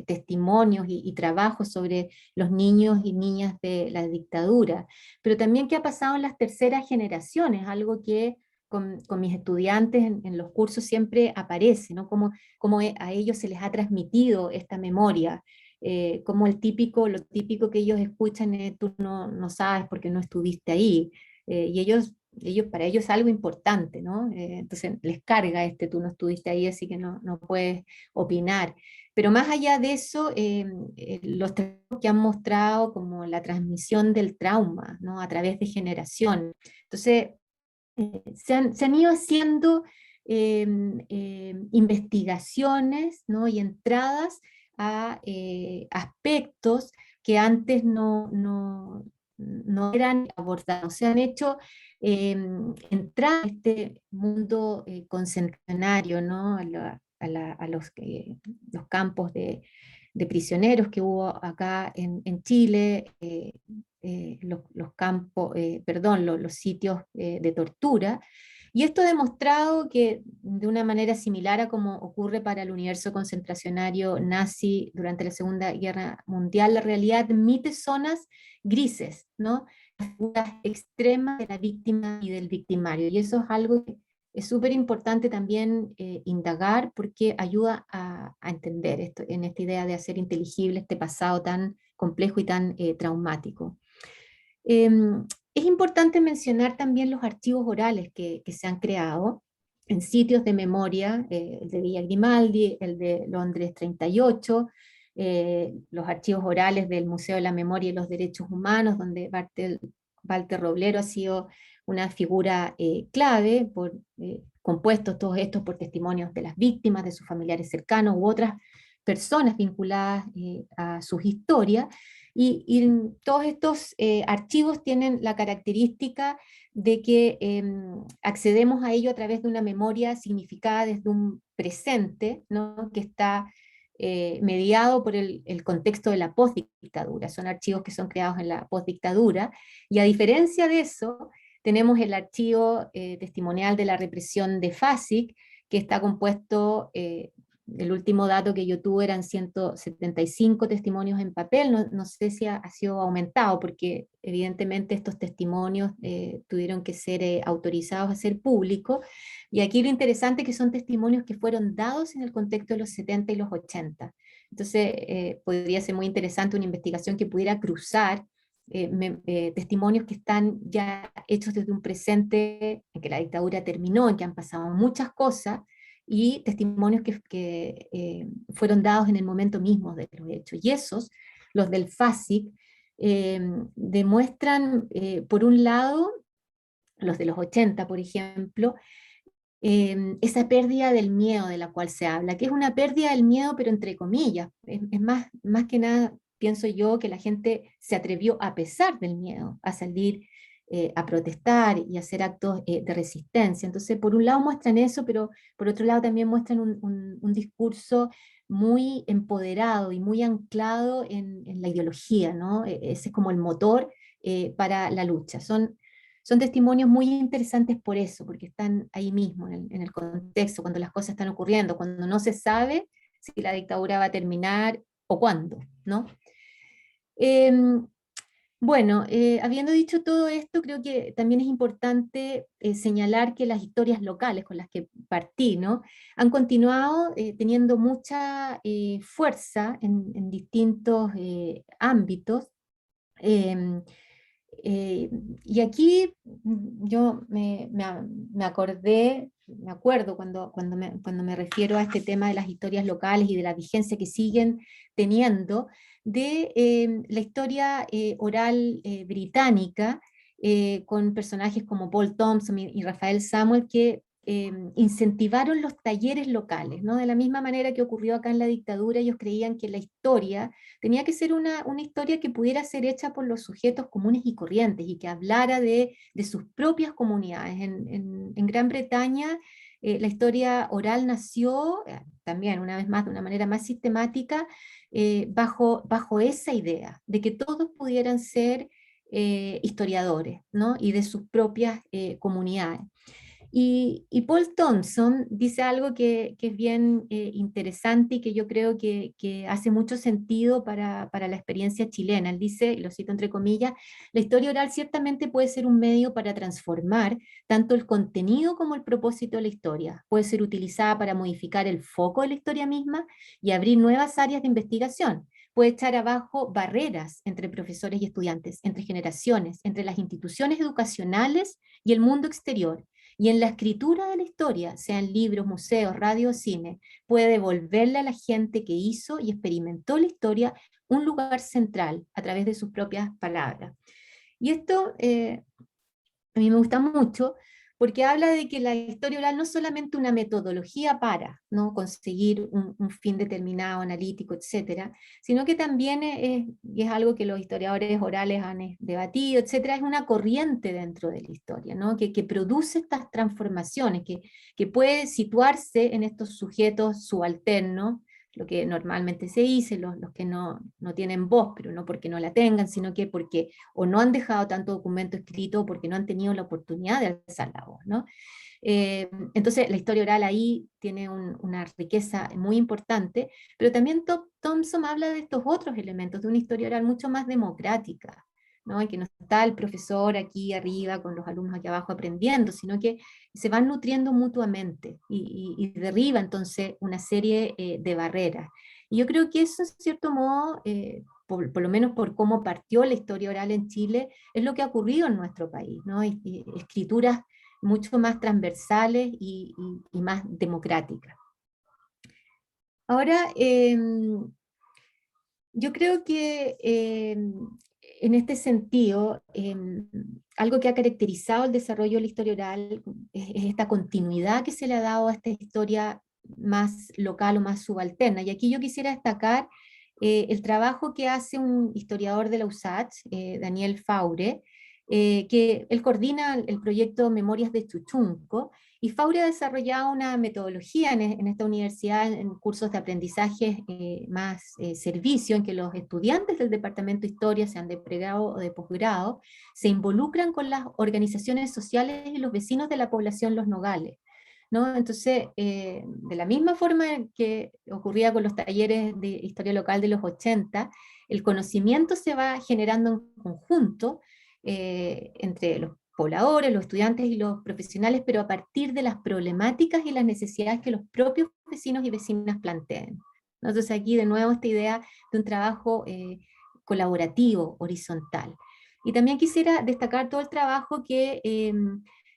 testimonios y trabajos sobre los niños y niñas de la dictadura, pero también qué ha pasado en las terceras generaciones, algo que con mis estudiantes en los cursos siempre aparece, ¿no? Cómo a ellos se les ha transmitido esta memoria, como lo típico que ellos escuchan es tú no sabes porque no estuviste ahí, y ellos para ellos es algo importante, ¿no? Entonces les carga tú no estuviste ahí, así que no puedes opinar. Pero más allá de eso, los trabajos que han mostrado como la transmisión del trauma, ¿no? A través de generación. Entonces, se han ido haciendo investigaciones, ¿no? Y entradas a aspectos que antes no eran abordados. Se han hecho entradas a este mundo concentracionario, ¿no? Los campos de prisioneros que hubo acá en Chile, los campos, perdón, los sitios de tortura. Y esto ha demostrado que de una manera similar a como ocurre para el universo concentracionario nazi durante la Segunda Guerra Mundial, la realidad admite zonas grises, ¿no? Las figuras extremas de la víctima y del victimario. Y eso es algo que es súper importante también indagar, porque ayuda a entender esto, en esta idea de hacer inteligible este pasado tan complejo y tan traumático. Es importante mencionar también los archivos orales que se han creado en sitios de memoria, el de Villa Grimaldi, el de Londres 38, los archivos orales del Museo de la Memoria y los Derechos Humanos, donde Walter Roblero ha sido una figura clave, compuestos todos estos por testimonios de las víctimas, de sus familiares cercanos u otras personas vinculadas a sus historias. Y todos estos archivos tienen la característica de que accedemos a ello a través de una memoria significada desde un presente, ¿no? Que está mediado por el contexto de la postdictadura. Son archivos que son creados en la postdictadura, y a diferencia de eso, tenemos el archivo testimonial de la represión de FASIC, que está compuesto, el último dato que yo tuve eran 175 testimonios en papel, no sé si ha sido aumentado, porque evidentemente estos testimonios tuvieron que ser autorizados a ser públicos, y aquí lo interesante es que son testimonios que fueron dados en el contexto de los 70 y los 80. Entonces, podría ser muy interesante una investigación que pudiera cruzar testimonios que están ya hechos desde un presente en que la dictadura terminó, en que han pasado muchas cosas, y testimonios que fueron dados en el momento mismo de los hechos. Y esos, los del FASIC, demuestran, por un lado, los de los 80, por ejemplo, esa pérdida del miedo de la cual se habla, que es una pérdida del miedo, pero entre comillas. Es más que nada, pienso yo, que la gente se atrevió, a pesar del miedo, a salir a protestar y hacer actos de resistencia. Entonces, por un lado muestran eso, pero por otro lado también muestran un discurso muy empoderado y muy anclado en la ideología, ¿no? Ese es como el motor para la lucha. Son testimonios muy interesantes por eso, porque están ahí mismo, en el contexto, cuando las cosas están ocurriendo, cuando no se sabe si la dictadura va a terminar o cuándo, ¿no? Em, bueno, habiendo dicho todo esto, creo que también es importante señalar que las historias locales con las que partí, ¿no? Han continuado teniendo mucha fuerza en distintos ámbitos. em, eh, y aquí yo me acordé, me acuerdo cuando me refiero a este tema de las historias locales y de la vigencia que siguen teniendo, de la historia oral británica, con personajes como Paul Thompson y Rafael Samuel, que incentivaron los talleres locales, ¿no? De la misma manera que ocurrió acá en la dictadura, ellos creían que la historia tenía que ser una historia que pudiera ser hecha por los sujetos comunes y corrientes, y que hablara de sus propias comunidades. En Gran Bretaña, la historia oral nació también, una vez más, de una manera más sistemática, bajo esa idea de que todos pudieran ser historiadores, ¿no? Y de sus propias comunidades. Y Paul Thompson dice algo que es bien interesante, y que yo creo que hace mucho sentido para la experiencia chilena. Él dice, y lo cito entre comillas: la historia oral ciertamente puede ser un medio para transformar tanto el contenido como el propósito de la historia. Puede ser utilizada para modificar el foco de la historia misma y abrir nuevas áreas de investigación. Puede echar abajo barreras entre profesores y estudiantes, entre generaciones, entre las instituciones educacionales y el mundo exterior. Y en la escritura de la historia, sean libros, museos, radio o cine, puede devolverle a la gente que hizo y experimentó la historia un lugar central a través de sus propias palabras. Y esto a mí me gusta mucho porque habla de que la historia oral no es solamente una metodología para, ¿no?, conseguir un fin determinado, analítico, etcétera, sino que también y es algo que los historiadores orales han debatido, etcétera, es una corriente dentro de la historia, ¿no?, que produce estas transformaciones, que puede situarse en estos sujetos subalternos, lo que normalmente se dice, los que no tienen voz, pero no porque no la tengan, sino que porque o no han dejado tanto documento escrito o porque no han tenido la oportunidad de alzar la voz, ¿no? Entonces la historia oral ahí tiene una riqueza muy importante, pero también Thompson habla de estos otros elementos, de una historia oral mucho más democrática, ¿no? Y que no está el profesor aquí arriba con los alumnos aquí abajo aprendiendo, sino que se van nutriendo mutuamente y derriba entonces una serie de barreras. Y yo creo que eso, en cierto modo, por lo menos por cómo partió la historia oral en Chile, es lo que ha ocurrido en nuestro país, ¿no? Y escrituras mucho más transversales y más democráticas. Ahora, yo creo que en este sentido, algo que ha caracterizado el desarrollo de la historia oral es esta continuidad que se le ha dado a esta historia más local o más subalterna. Y aquí yo quisiera destacar el trabajo que hace un historiador de la USACH, Daniel Faure, que él coordina el proyecto Memorias de Chuchunco, y Faure ha desarrollado una metodología en esta universidad, en cursos de aprendizaje más servicio, en que los estudiantes del departamento de historia, sean de pregrado o de posgrado, se involucran con las organizaciones sociales y los vecinos de la población Los Nogales, ¿no? Entonces, de la misma forma que ocurría con los talleres de historia local de los 80, el conocimiento se va generando en conjunto entre los pobladores, los estudiantes y los profesionales, pero a partir de las problemáticas y las necesidades que los propios vecinos y vecinas planteen. Entonces aquí de nuevo esta idea de un trabajo colaborativo, horizontal. Y también quisiera destacar todo el trabajo que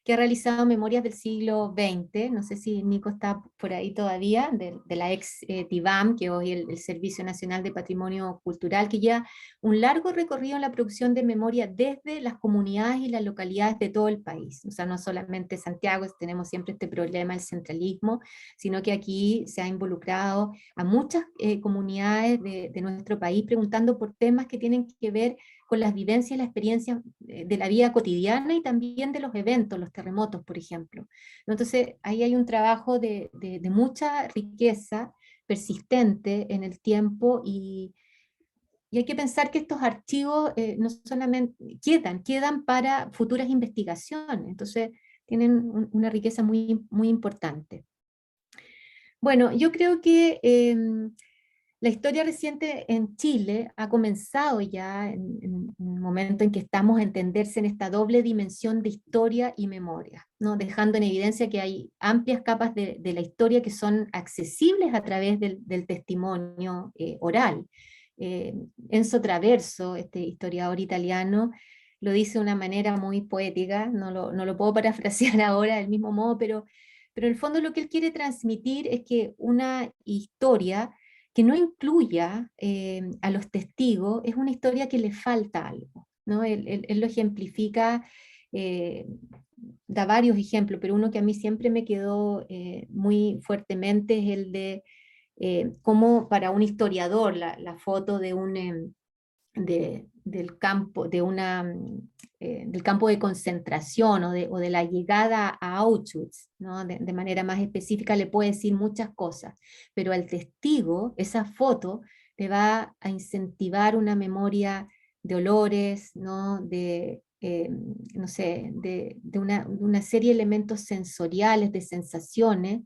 ha realizado Memorias del siglo XX, no sé si Nico está por ahí todavía, de la ex TIVAM, que hoy es el Servicio Nacional de Patrimonio Cultural, que lleva un largo recorrido en la producción de memoria desde las comunidades y las localidades de todo el país. O sea, no solamente Santiago, tenemos siempre este problema del centralismo, sino que aquí se ha involucrado a muchas comunidades de nuestro país preguntando por temas que tienen que ver con las vivencias y las experiencias de la vida cotidiana y también de los eventos, los terremotos, por ejemplo. Entonces, ahí hay un trabajo de mucha riqueza persistente en el tiempo y hay que pensar que estos archivos no solamente quedan para futuras investigaciones, entonces tienen una riqueza muy, muy importante. Bueno, yo creo que la historia reciente en Chile ha comenzado ya en un momento en que estamos a entenderse en esta doble dimensión de historia y memoria, ¿no? Dejando en evidencia que hay amplias capas de la historia que son accesibles a través del testimonio oral. Enzo Traverso, este historiador italiano, lo dice de una manera muy poética, no lo puedo parafrasear ahora del mismo modo, pero en el fondo lo que él quiere transmitir es que una historia que no incluya a los testigos es una historia que le falta algo, ¿no? Él lo ejemplifica, eh, da varios ejemplos, pero uno que a mí siempre me quedó muy fuertemente es el de cómo para un historiador la foto de del campo, del campo de concentración o de la llegada a Auschwitz, ¿no? De manera más específica le puede decir muchas cosas, pero al testigo esa foto le va a incentivar una memoria de olores, ¿no? No sé, de una serie de elementos sensoriales, de sensaciones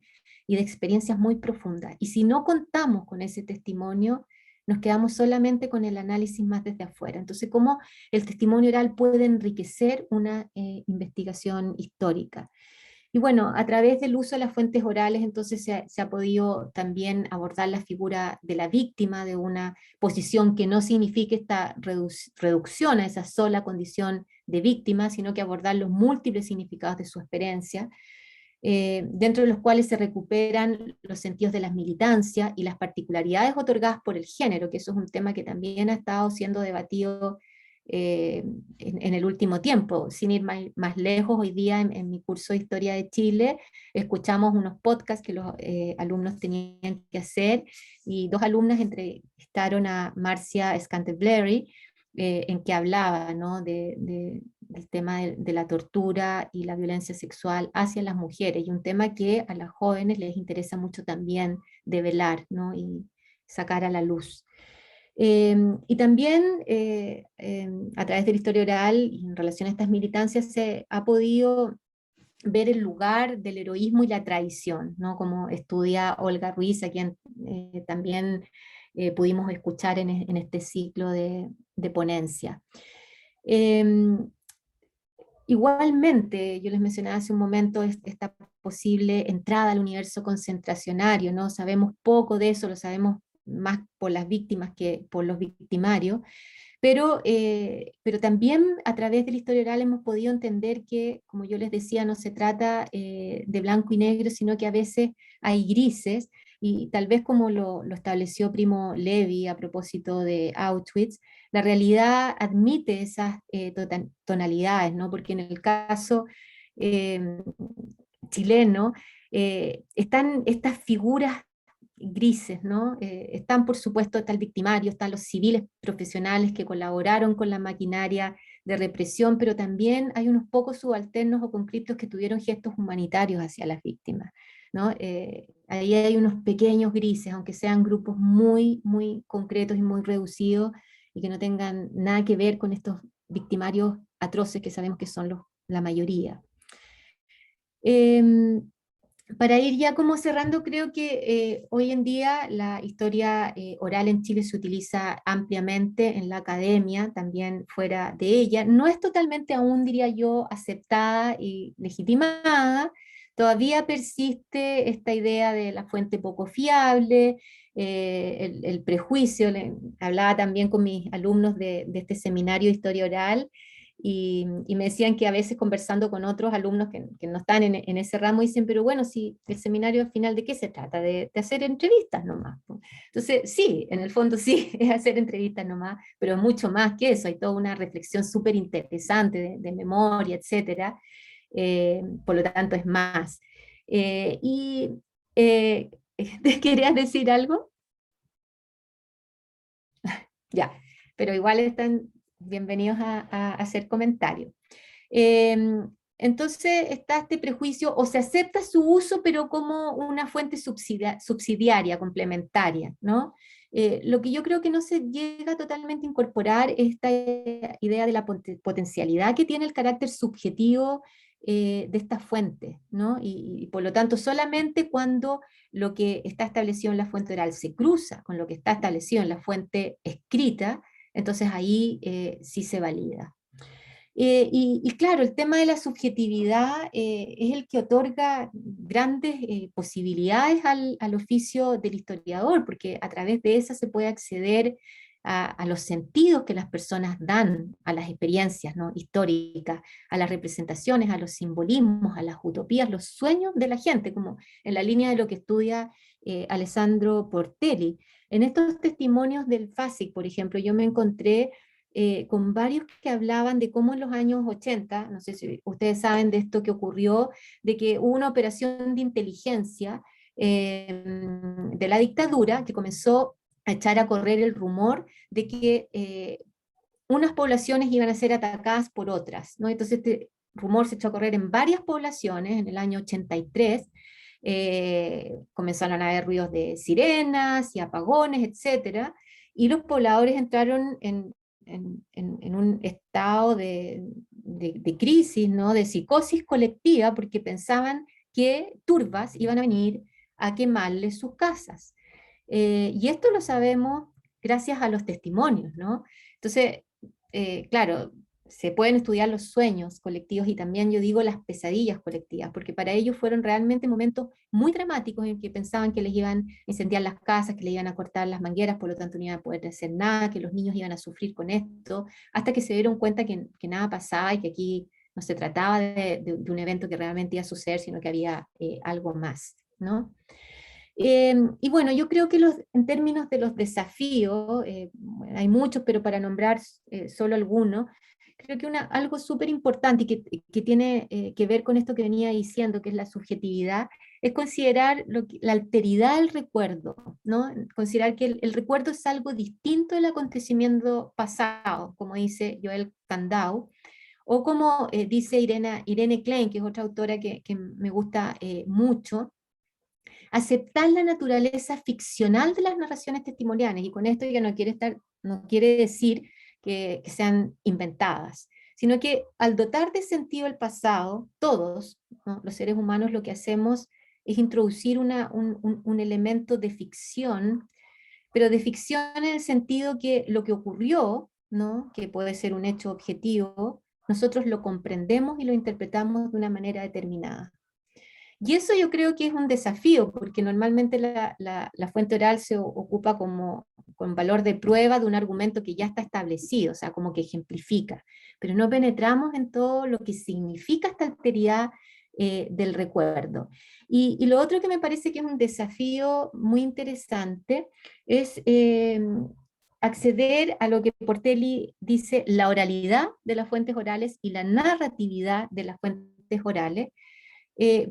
y de experiencias muy profundas. Y si no contamos con ese testimonio, nos quedamos solamente con el análisis más desde afuera. Entonces, ¿cómo el testimonio oral puede enriquecer una investigación histórica? Y bueno, a través del uso de las fuentes orales, entonces se ha podido también abordar la figura de la víctima, de una posición que no signifique esta reducción a esa sola condición de víctima, sino que abordar los múltiples significados de su experiencia, dentro de los cuales se recuperan los sentidos de las militancias y las particularidades otorgadas por el género, que eso es un tema que también ha estado siendo debatido en el último tiempo. Sin ir más lejos, hoy día en mi curso de Historia de Chile escuchamos unos podcasts que los alumnos tenían que hacer, y dos alumnas entrevistaron a Marcia Scantebleri, en que hablaba, ¿no?, del tema de la tortura y la violencia sexual hacia las mujeres, y un tema que a las jóvenes les interesa mucho también develar, ¿no?, y sacar a la luz. Y también a través de la historia oral y en relación a estas militancias se ha podido ver el lugar del heroísmo y la traición, ¿no?, como estudia Olga Ruiz, a quien también pudimos escuchar en este ciclo de ponencia. Igualmente, yo les mencionaba hace un momento esta posible entrada al universo concentracionario, ¿no? Sabemos poco de eso, lo sabemos más por las víctimas que por los victimarios, pero también a través de la historia oral hemos podido entender que, como yo les decía, no se trata de blanco y negro, sino que a veces hay grises, y tal vez como lo estableció Primo Levi a propósito de Auschwitz, la realidad admite esas tonalidades, ¿no? Porque en el caso eh, chileno están estas figuras grises, ¿no? Están, por supuesto, está el victimario, están los civiles profesionales que colaboraron con la maquinaria de represión, pero también hay unos pocos subalternos o conscriptos que tuvieron gestos humanitarios hacia las víctimas, ¿no? Ahí hay unos pequeños grises, aunque sean grupos muy, muy concretos y muy reducidos, y que no tengan nada que ver con estos victimarios atroces que sabemos que son la mayoría. Para ir ya como cerrando, creo que hoy en día la historia oral en Chile se utiliza ampliamente en la academia, también fuera de ella. No es totalmente aún, diría yo, aceptada y legitimada. Todavía persiste esta idea de la fuente poco fiable, el prejuicio. Hablaba también con mis alumnos de este seminario de historia oral, y me decían que a veces conversando con otros alumnos que no están en ese ramo, dicen, pero bueno, si el seminario al final, ¿de qué se trata? De hacer entrevistas nomás, ¿no? Entonces, sí, en el fondo sí, es hacer entrevistas nomás, pero es mucho más que eso, hay toda una reflexión súper interesante de memoria, etcétera. Por lo tanto, es más. Y eh, ¿te querías decir algo? Ya, pero igual están bienvenidos a hacer comentarios. Entonces está este prejuicio, o se acepta su uso, pero como una fuente subsidiaria, complementaria, ¿no? Lo que yo creo que no se llega totalmente a incorporar es esta idea de la potencialidad que tiene el carácter subjetivo de esta fuente, ¿no? Y por lo tanto, solamente cuando lo que está establecido en la fuente oral se cruza con lo que está establecido en la fuente escrita, entonces ahí sí se valida. Y claro, el tema de la subjetividad es el que otorga grandes posibilidades al oficio del historiador, porque a través de esa se puede acceder a los sentidos que las personas dan a las experiencias, ¿no?, históricas, a las representaciones, a los simbolismos, a las utopías, los sueños de la gente, como en la línea de lo que estudia Alessandro Portelli. En estos testimonios del FASIC, por ejemplo, yo me encontré con varios que hablaban de cómo en los años 80, no sé si ustedes saben de esto que ocurrió, de que hubo una operación de inteligencia de la dictadura que comenzó a echar a correr el rumor de que unas poblaciones iban a ser atacadas por otras, ¿no? Entonces este rumor se echó a correr en varias poblaciones en el año 83, comenzaron a haber ruidos de sirenas y apagones, etcétera, y los pobladores entraron en un estado de crisis, ¿no?, de psicosis colectiva, porque pensaban que turbas iban a venir a quemarles sus casas. Y esto lo sabemos gracias a los testimonios, ¿no? Entonces, claro, se pueden estudiar los sueños colectivos y también yo digo las pesadillas colectivas, porque para ellos fueron realmente momentos muy dramáticos en que pensaban que les iban a incendiar las casas, que les iban a cortar las mangueras, por lo tanto no iban a poder hacer nada, que los niños iban a sufrir con esto, hasta que se dieron cuenta que nada pasaba y que aquí no se trataba de un evento que realmente iba a suceder, sino que había algo más, ¿no? Y bueno, yo creo que en términos de los desafíos, bueno, hay muchos, pero para nombrar solo algunos, creo que algo súper importante y que tiene que ver con esto que venía diciendo, que es la subjetividad, es considerar la alteridad del recuerdo, ¿no? Considerar que el recuerdo es algo distinto del acontecimiento pasado, como dice Joel Kandau, o como dice Irene Klein, que es otra autora que me gusta mucho, aceptar la naturaleza ficcional de las narraciones testimoniales, y con esto ya no quiere decir que sean inventadas, sino que al dotar de sentido el pasado, todos, ¿no?, los seres humanos, lo que hacemos es introducir un elemento de ficción, pero de ficción en el sentido que lo que ocurrió, ¿no?, que puede ser un hecho objetivo, nosotros lo comprendemos y lo interpretamos de una manera determinada. Y eso yo creo que es un desafío, porque normalmente la fuente oral se ocupa con valor de prueba de un argumento que ya está establecido, o sea, como que ejemplifica, pero no penetramos en todo lo que significa esta alteridad del recuerdo. Y lo otro que me parece que es un desafío muy interesante es acceder a lo que Portelli dice, la oralidad de las fuentes orales y la narratividad de las fuentes orales,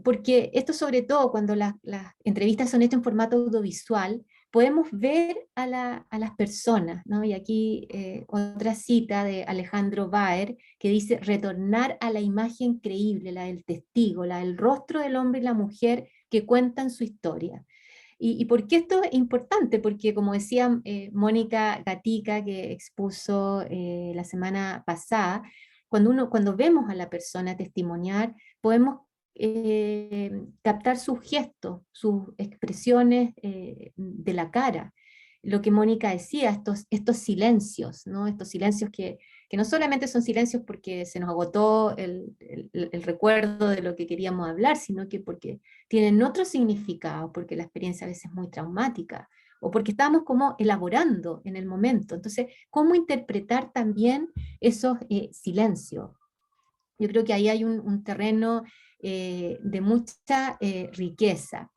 porque esto sobre todo cuando las entrevistas son hechas en formato audiovisual, podemos ver a las personas, ¿no? Y aquí otra cita de Alejandro Baer, que dice, retornar a la imagen creíble, la del testigo, la del rostro del hombre y la mujer que cuentan su historia. ¿Y por qué esto es importante? Porque como decía Mónica Gatica, que expuso la semana pasada, cuando vemos a la persona testimoniar, podemos captar sus gestos, sus expresiones de la cara. Lo que Mónica decía, estos silencios, ¿no? Estos silencios que no solamente son silencios porque se nos agotó el recuerdo de lo que queríamos hablar, sino que porque tienen otro significado, porque la experiencia a veces es muy traumática, o porque estamos como elaborando en el momento. Entonces, ¿cómo interpretar también esos silencios? Yo creo que ahí hay un terreno de mucha riqueza.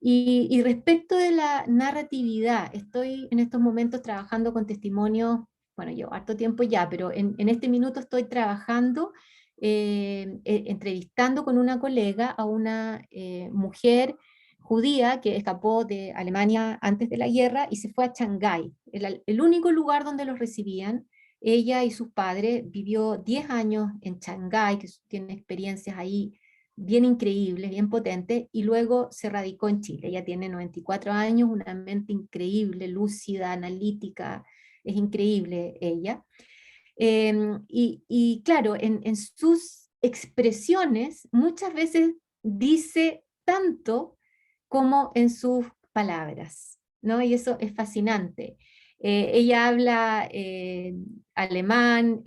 Y respecto de la narratividad, estoy en estos momentos trabajando con testimonios, bueno, llevo harto tiempo ya, pero en este minuto estoy trabajando, entrevistando con una colega a una mujer judía que escapó de Alemania antes de la guerra y se fue a Shanghái, el único lugar donde los recibían. Ella y sus padres vivió 10 años en Shanghái, que tiene experiencias ahí bien increíbles, bien potentes, y luego se radicó en Chile. Ella tiene 94 años, una mente increíble, lúcida, analítica, es increíble ella. Y claro, en sus expresiones muchas veces dice tanto como en sus palabras, ¿no? Y eso es fascinante. Ella habla alemán,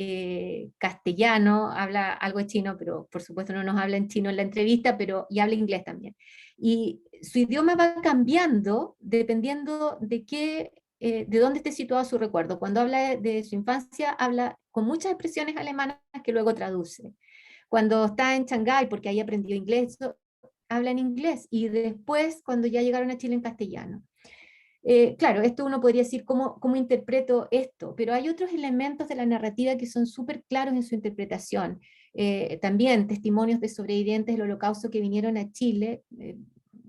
castellano, habla algo de chino, pero por supuesto no nos habla en chino en la entrevista, y habla inglés también. Y su idioma va cambiando dependiendo de dónde esté situado su recuerdo. Cuando habla de su infancia, habla con muchas expresiones alemanas que luego traduce. Cuando está en Shanghái, porque ahí aprendió inglés, habla en inglés, y después cuando ya llegaron a Chile en castellano. Claro, esto uno podría decir cómo interpreto esto, pero hay otros elementos de la narrativa que son súper claros en su interpretación. También testimonios de sobrevivientes del Holocausto que vinieron a Chile,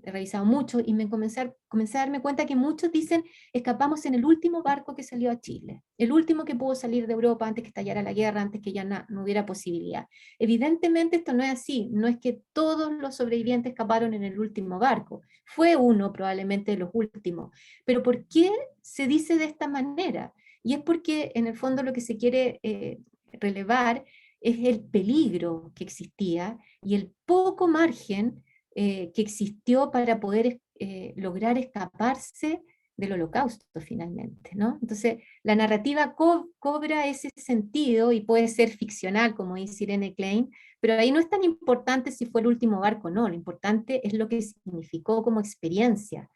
he revisado mucho y comencé a darme cuenta que muchos dicen escapamos en el último barco que salió a Chile, el último que pudo salir de Europa antes que estallara la guerra, antes que ya no hubiera posibilidad. Evidentemente esto no es así, no es que todos los sobrevivientes escaparon en el último barco, fue uno probablemente de los últimos, pero ¿por qué se dice de esta manera? Y es porque en el fondo lo que se quiere relevar es el peligro que existía y el poco margen que existió para poder lograr escaparse del Holocausto finalmente, ¿no? Entonces, la narrativa cobra ese sentido y puede ser ficcional, como dice Irene Klein, pero ahí no es tan importante si fue el último barco o no, lo importante es lo que significó como experiencia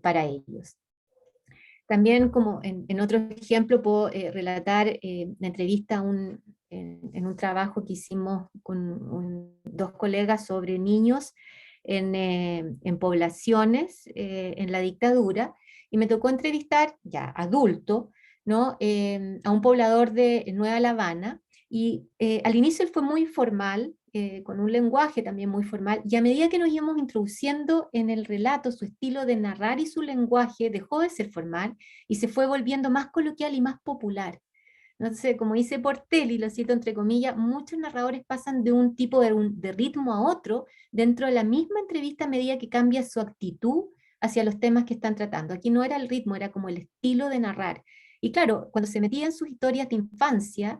para ellos. También, como en otro ejemplo, puedo relatar la entrevista en un trabajo que hicimos con dos colegas sobre niños en poblaciones en la dictadura, y me tocó entrevistar, ya adulto, ¿no? A un poblador de Nueva La Habana, y al inicio él fue muy formal, con un lenguaje también muy formal, y a medida que nos íbamos introduciendo en el relato, su estilo de narrar y su lenguaje dejó de ser formal y se fue volviendo más coloquial y más popular. Entonces, como dice Portelli, lo cito entre comillas, muchos narradores pasan de un tipo de ritmo a otro dentro de la misma entrevista a medida que cambia su actitud hacia los temas que están tratando. Aquí no era el ritmo, era como el estilo de narrar. Y claro, cuando se metía en sus historias de infancia,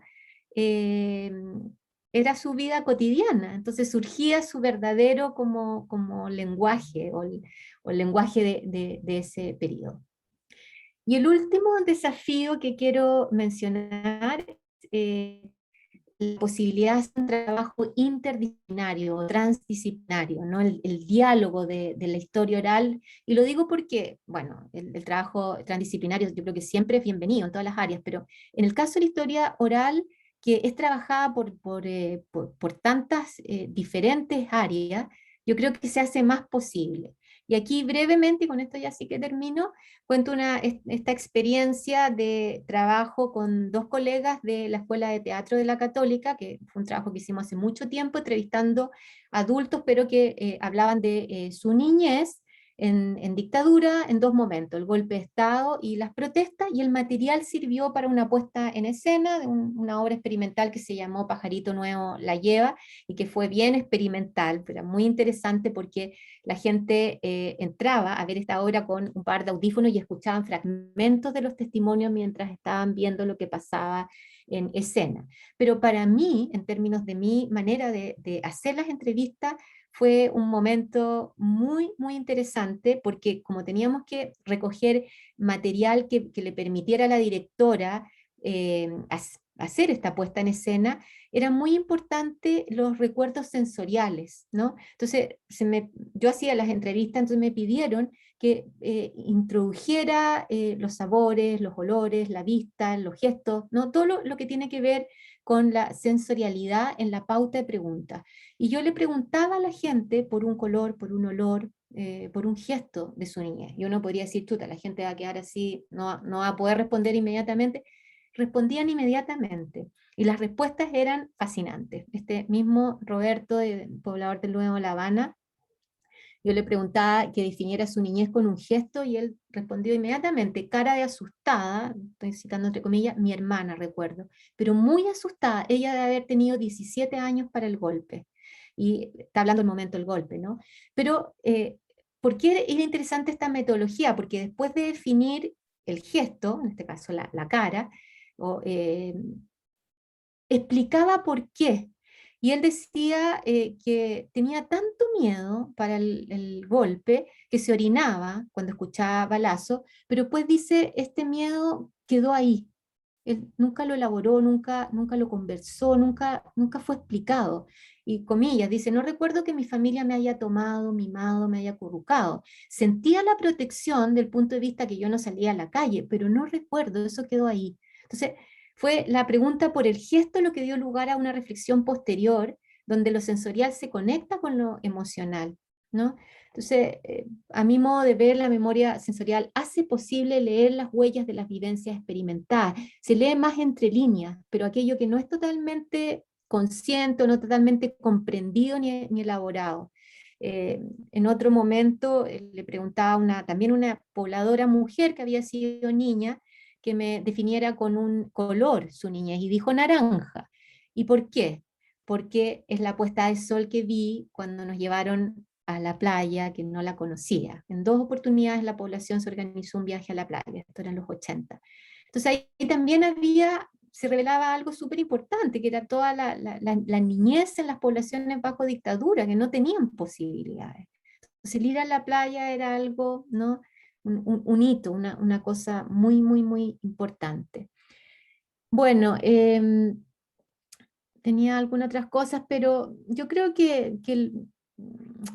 eh, era su vida cotidiana, entonces surgía su verdadero como lenguaje o el lenguaje de ese periodo. Y el último desafío que quiero mencionar es la posibilidad de hacer un trabajo interdisciplinario, transdisciplinario, ¿no? El diálogo de la historia oral, y lo digo porque, bueno, el trabajo transdisciplinario yo creo que siempre es bienvenido en todas las áreas, pero en el caso de la historia oral, que es trabajada por tantas diferentes áreas, yo creo que se hace más posible. Y aquí brevemente, y con esto ya sí que termino, cuento esta experiencia de trabajo con dos colegas de la Escuela de Teatro de la Católica, que fue un trabajo que hicimos hace mucho tiempo, entrevistando adultos, pero que hablaban de su niñez en dictadura en dos momentos, el golpe de Estado y las protestas, y el material sirvió para una puesta en escena de una obra experimental que se llamó Pajarito Nuevo la lleva, y que fue bien experimental, pero muy interesante porque la gente entraba a ver esta obra con un par de audífonos y escuchaban fragmentos de los testimonios mientras estaban viendo lo que pasaba en escena. Pero para mí, en términos de mi manera de hacer las entrevistas, fue un momento muy, muy interesante porque como teníamos que recoger material que le permitiera a la directora hacer esta puesta en escena, era muy importante los recuerdos sensoriales, ¿no? Entonces, yo hacía las entrevistas, entonces me pidieron que introdujera los sabores, los olores, la vista, los gestos, ¿no? Todo lo que tiene que ver con la sensorialidad en la pauta de preguntas. Y yo le preguntaba a la gente por un color, por un olor, por un gesto de su niñez. Y uno podría decir, chuta, la gente va a quedar así, no va a poder responder inmediatamente. Respondían inmediatamente. Y las respuestas eran fascinantes. Este mismo Roberto, poblador del Nuevo La Habana, yo le preguntaba que definiera su niñez con un gesto y él respondió inmediatamente, cara de asustada, estoy citando entre comillas, mi hermana recuerdo, pero muy asustada, ella de haber tenido 17 años para el golpe. Y está hablando del momento del golpe, ¿no? Pero, ¿por qué era interesante esta metodología? Porque después de definir el gesto, en este caso la cara, o, explicaba por qué. Y él decía que tenía tanto miedo para el golpe que se orinaba cuando escuchaba balazo, pero pues dice, este miedo quedó ahí. Él nunca lo elaboró, nunca lo conversó, nunca fue explicado. Y comillas, dice, no recuerdo que mi familia me haya tomado, mimado, me haya acurrucado. Sentía la protección del punto de vista que yo no salía a la calle, pero no recuerdo, eso quedó ahí. Entonces, fue la pregunta por el gesto lo que dio lugar a una reflexión posterior, donde lo sensorial se conecta con lo emocional, ¿no? Entonces, a mi modo de ver, la memoria sensorial hace posible leer las huellas de las vivencias experimentadas. Se lee más entre líneas, pero aquello que no es totalmente consciente o no totalmente comprendido ni elaborado. En otro momento le preguntaba también una pobladora mujer que había sido niña, que me definiera con un color su niñez, y dijo naranja. ¿Y por qué? Porque es la puesta de sol que vi cuando nos llevaron a la playa, que no la conocía. En dos oportunidades la población se organizó un viaje a la playa, esto era en los 80. Entonces ahí también se revelaba algo súper importante, que era toda la niñez en las poblaciones bajo dictadura, que no tenían posibilidades. Entonces el ir a la playa era algo, ¿no?, un hito, una cosa muy, muy, muy importante. Bueno, tenía algunas otras cosas, pero yo creo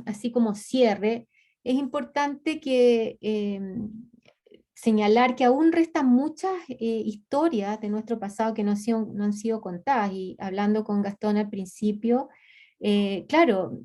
así como cierre, es importante que señalar que aún restan muchas historias de nuestro pasado que no han sido contadas, y hablando con Gastón al principio, claro,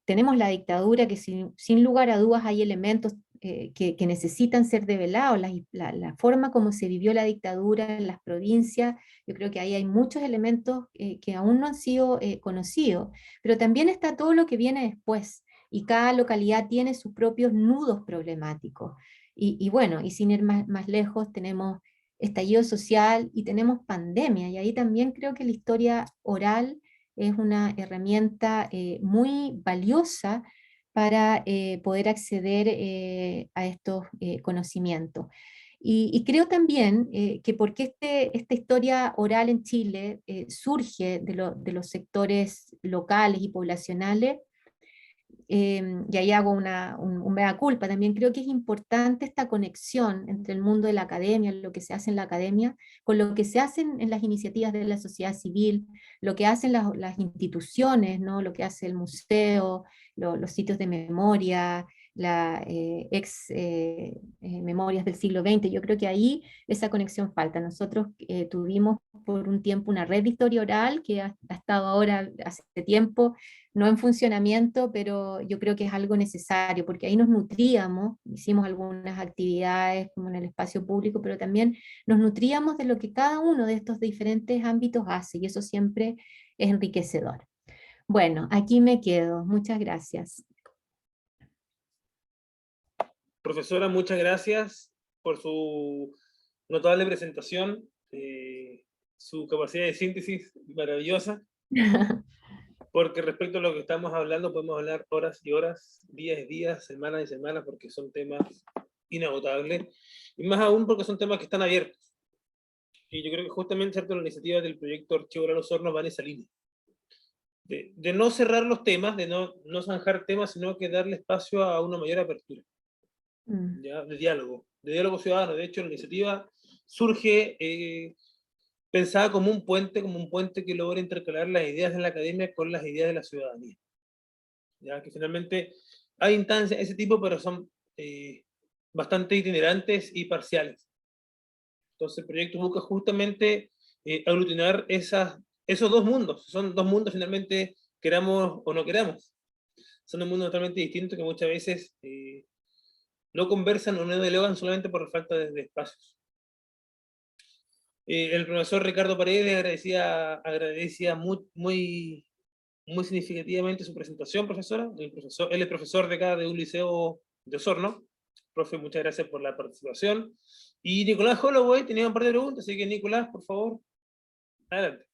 tenemos la dictadura que sin lugar a dudas hay elementos que necesitan ser develados, la forma como se vivió la dictadura en las provincias. Yo creo que ahí hay muchos elementos que aún no han sido conocidos, pero también está todo lo que viene después, y cada localidad tiene sus propios nudos problemáticos. Y bueno, y sin ir más lejos, tenemos estallido social y tenemos pandemia, y ahí también creo que la historia oral es una herramienta muy valiosa para poder acceder a estos conocimientos. Y creo también que porque esta historia oral en Chile surge de los sectores locales y poblacionales, y ahí hago un mea culpa, también creo que es importante esta conexión entre el mundo de la academia, lo que se hace en la academia, con lo que se hacen en las iniciativas de la sociedad civil, lo que hacen las instituciones, ¿no? Lo que hace el museo, los sitios de memoria, la memorias del siglo XX. Yo creo que ahí esa conexión falta. Nosotros tuvimos por un tiempo una red de historia oral que ha estado ahora hace tiempo no en funcionamiento, pero yo creo que es algo necesario, porque ahí nos nutríamos, hicimos algunas actividades como en el espacio público, pero también nos nutríamos de lo que cada uno de estos diferentes ámbitos hace, y eso siempre es enriquecedor. Bueno, aquí me quedo. Muchas gracias. Profesora, muchas gracias por su notable presentación, su capacidad de síntesis maravillosa, porque respecto a lo que estamos hablando podemos hablar horas y horas, días y días, semanas y semanas, porque son temas inagotables, y más aún porque son temas que están abiertos. Y yo creo que justamente, ¿cierto?, la iniciativa del proyecto Archivo Oral Osorno va en esa línea. De no cerrar los temas, de no zanjar temas, sino que darle espacio a una mayor apertura. ¿Ya? De diálogo ciudadano. De hecho, la iniciativa surge pensada como un puente que logra intercalar las ideas de la academia con las ideas de la ciudadanía. ¿Ya? Que finalmente hay instancias de ese tipo, pero son bastante itinerantes y parciales. Entonces el proyecto busca justamente aglutinar esos dos mundos. Son dos mundos finalmente, queramos o no queramos. Son dos mundos totalmente distintos que muchas veces no conversan o no dialogan solamente por la falta de espacios. El profesor Ricardo Paredes agradecía muy significativamente su presentación, profesora. Él es profesor de acá de un liceo de Osorno. Profe, muchas gracias por la participación. Y Nicolás Holloway tenía un par de preguntas, así que Nicolás, por favor, adelante.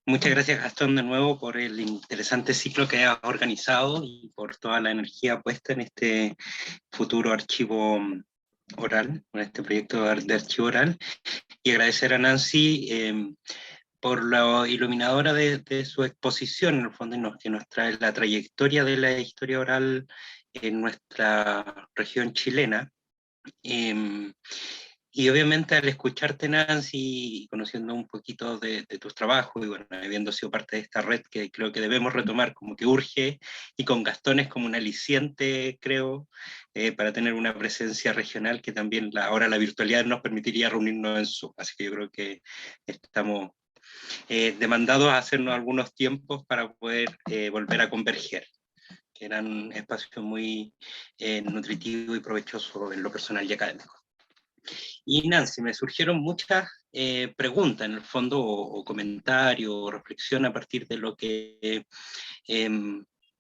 Muchas gracias, Gastón, de nuevo por el interesante ciclo que has organizado y por toda la energía puesta en este futuro archivo oral, en este proyecto de archivo oral. Y agradecer a Nancy por la iluminadora de su exposición, en el fondo, que nos trae la trayectoria de la historia oral en nuestra región chilena. Y obviamente al escucharte, Nancy, y conociendo un poquito de tus trabajos, y bueno, habiendo sido parte de esta red que creo que debemos retomar, como que urge, y con Gastón es como un aliciente, creo, para tener una presencia regional que también ahora la virtualidad nos permitiría reunirnos en Zoom. Así que yo creo que estamos demandados a hacernos algunos tiempos para poder volver a converger, que eran espacios muy nutritivos y provechosos en lo personal y académico. Y Nancy, me surgieron muchas preguntas en el fondo, o comentarios, o reflexión a partir de lo que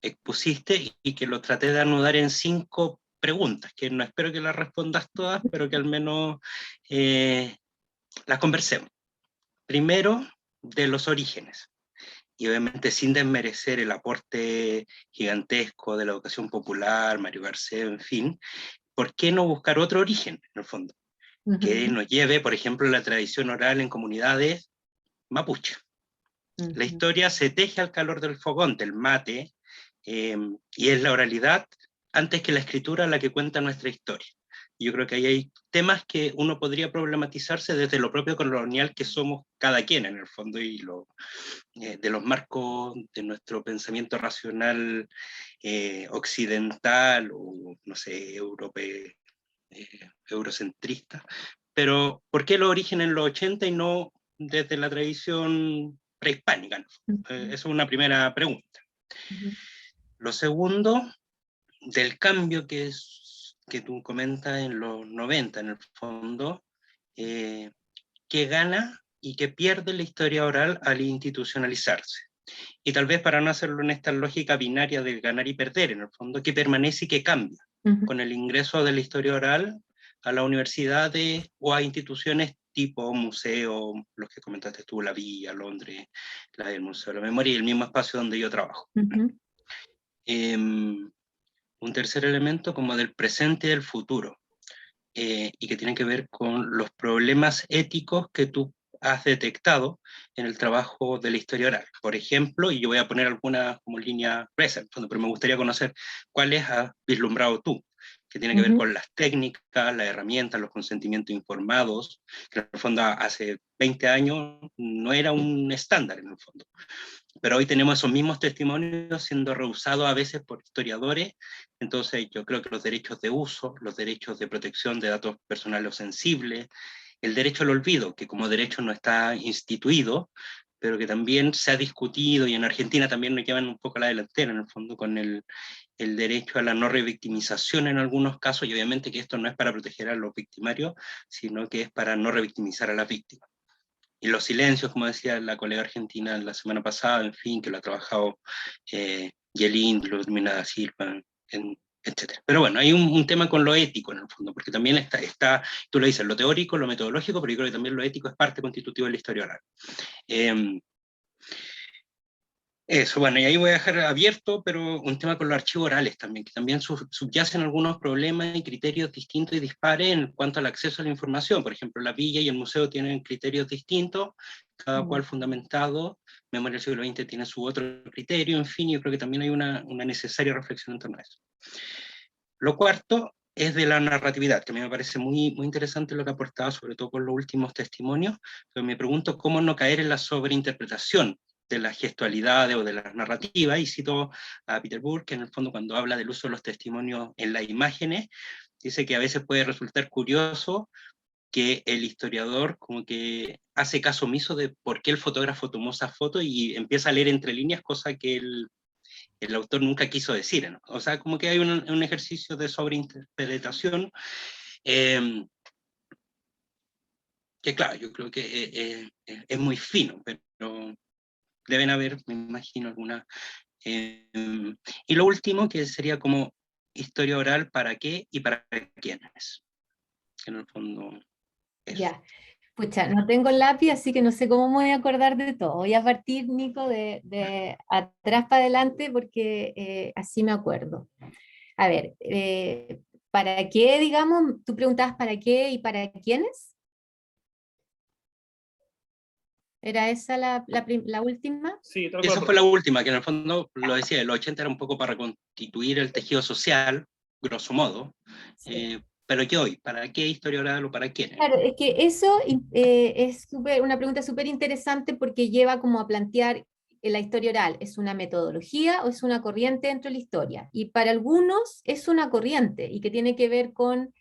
expusiste, y que lo traté de anudar en 5 preguntas, que no espero que las respondas todas, pero que al menos las conversemos. Primero, de los orígenes. Y obviamente sin desmerecer el aporte gigantesco de la educación popular, Mario Garcés, en fin, ¿por qué no buscar otro origen, en el fondo? Que nos lleve, por ejemplo, la tradición oral en comunidades mapuche. La historia se teje al calor del fogón, del mate, y es la oralidad antes que la escritura la que cuenta nuestra historia. Yo creo que ahí hay temas que uno podría problematizarse desde lo propio colonial que somos cada quien en el fondo, y de los marcos de nuestro pensamiento racional occidental o, no sé, europeo, eurocentrista. Pero, ¿por qué los orígenes en los 80 y no desde la tradición prehispánica? Esa es una primera pregunta. Lo segundo, del cambio que tú comentas en los 90, en el fondo, que gana y que pierde la historia oral al institucionalizarse. Y tal vez, para no hacerlo en esta lógica binaria del ganar y perder, en el fondo, que permanece y que cambia con el ingreso de la historia oral a las universidades o a instituciones tipo museo, los que comentaste tú, la Villa, Londres, la del Museo de la Memoria, y el mismo espacio donde yo trabajo. Un tercer elemento como del presente y del futuro, y que tiene que ver con los problemas éticos que tú has detectado en el trabajo de la historia oral. Por ejemplo, y yo voy a poner alguna como línea present, pero me gustaría conocer cuáles has vislumbrado tú, que tiene que ver con las técnicas, las herramientas, los consentimientos informados, que en el fondo hace 20 años no era un estándar en el fondo. Pero hoy tenemos esos mismos testimonios siendo rehusados a veces por historiadores. Entonces yo creo que los derechos de uso, los derechos de protección de datos personales o sensibles, el derecho al olvido, que como derecho no está instituido, pero que también se ha discutido, y en Argentina también nos llevan un poco a la delantera, en el fondo, con el derecho a la no revictimización en algunos casos, y obviamente que esto no es para proteger a los victimarios, sino que es para no revictimizar a las víctimas. Y los silencios, como decía la colega argentina la semana pasada, en fin, que lo ha trabajado Yelin, Ludmila da Silva, etc. Pero bueno, hay un tema con lo ético en el fondo, porque también está, tú lo dices, lo teórico, lo metodológico, pero yo creo que también lo ético es parte constitutiva de la historia oral. Eso, bueno, y ahí voy a dejar abierto, pero un tema con los archivos orales también, que también subyacen algunos problemas y criterios distintos y dispares en cuanto al acceso a la información. Por ejemplo, la villa y el museo tienen criterios distintos, cada cual fundamentado. Memoria del siglo XX tiene su otro criterio, en fin, yo creo que también hay una necesaria reflexión en torno a eso. Lo cuarto es de la narratividad, que a mí me parece muy, muy interesante lo que ha aportado, sobre todo con los últimos testimonios, pero me pregunto cómo no caer en la sobreinterpretación de las gestualidades o de las narrativas, y cito a Peter Burke, que en el fondo cuando habla del uso de los testimonios en las imágenes, dice que a veces puede resultar curioso que el historiador como que hace caso omiso de por qué el fotógrafo tomó esa foto y empieza a leer entre líneas, cosa que el autor nunca quiso decir, ¿no? O sea, como que hay un ejercicio de sobreinterpretación, que claro, yo creo que es muy fino, pero deben haber, me imagino, algunas. Y lo último, que sería como historia oral, ¿para qué y para quiénes? En el fondo, eso. Ya, pucha, no tengo lápiz, así que no sé cómo me voy a acordar de todo. Voy a partir, Nico, de atrás para adelante, porque así me acuerdo. A ver, ¿para qué, digamos? Tú preguntabas para qué y para quiénes. ¿Era esa la última? Sí, tal Esa cual. fue la última, que en el fondo, lo decía, el 80 era un poco para reconstituir el tejido social, grosso modo, Sí. pero ¿qué hoy? ¿Para qué historia oral o para quiénes? Claro, es que eso es una pregunta súper interesante, porque lleva como a plantear la historia oral. ¿Es una metodología o es una corriente dentro de la historia? Y para algunos es una corriente, y que tiene que ver con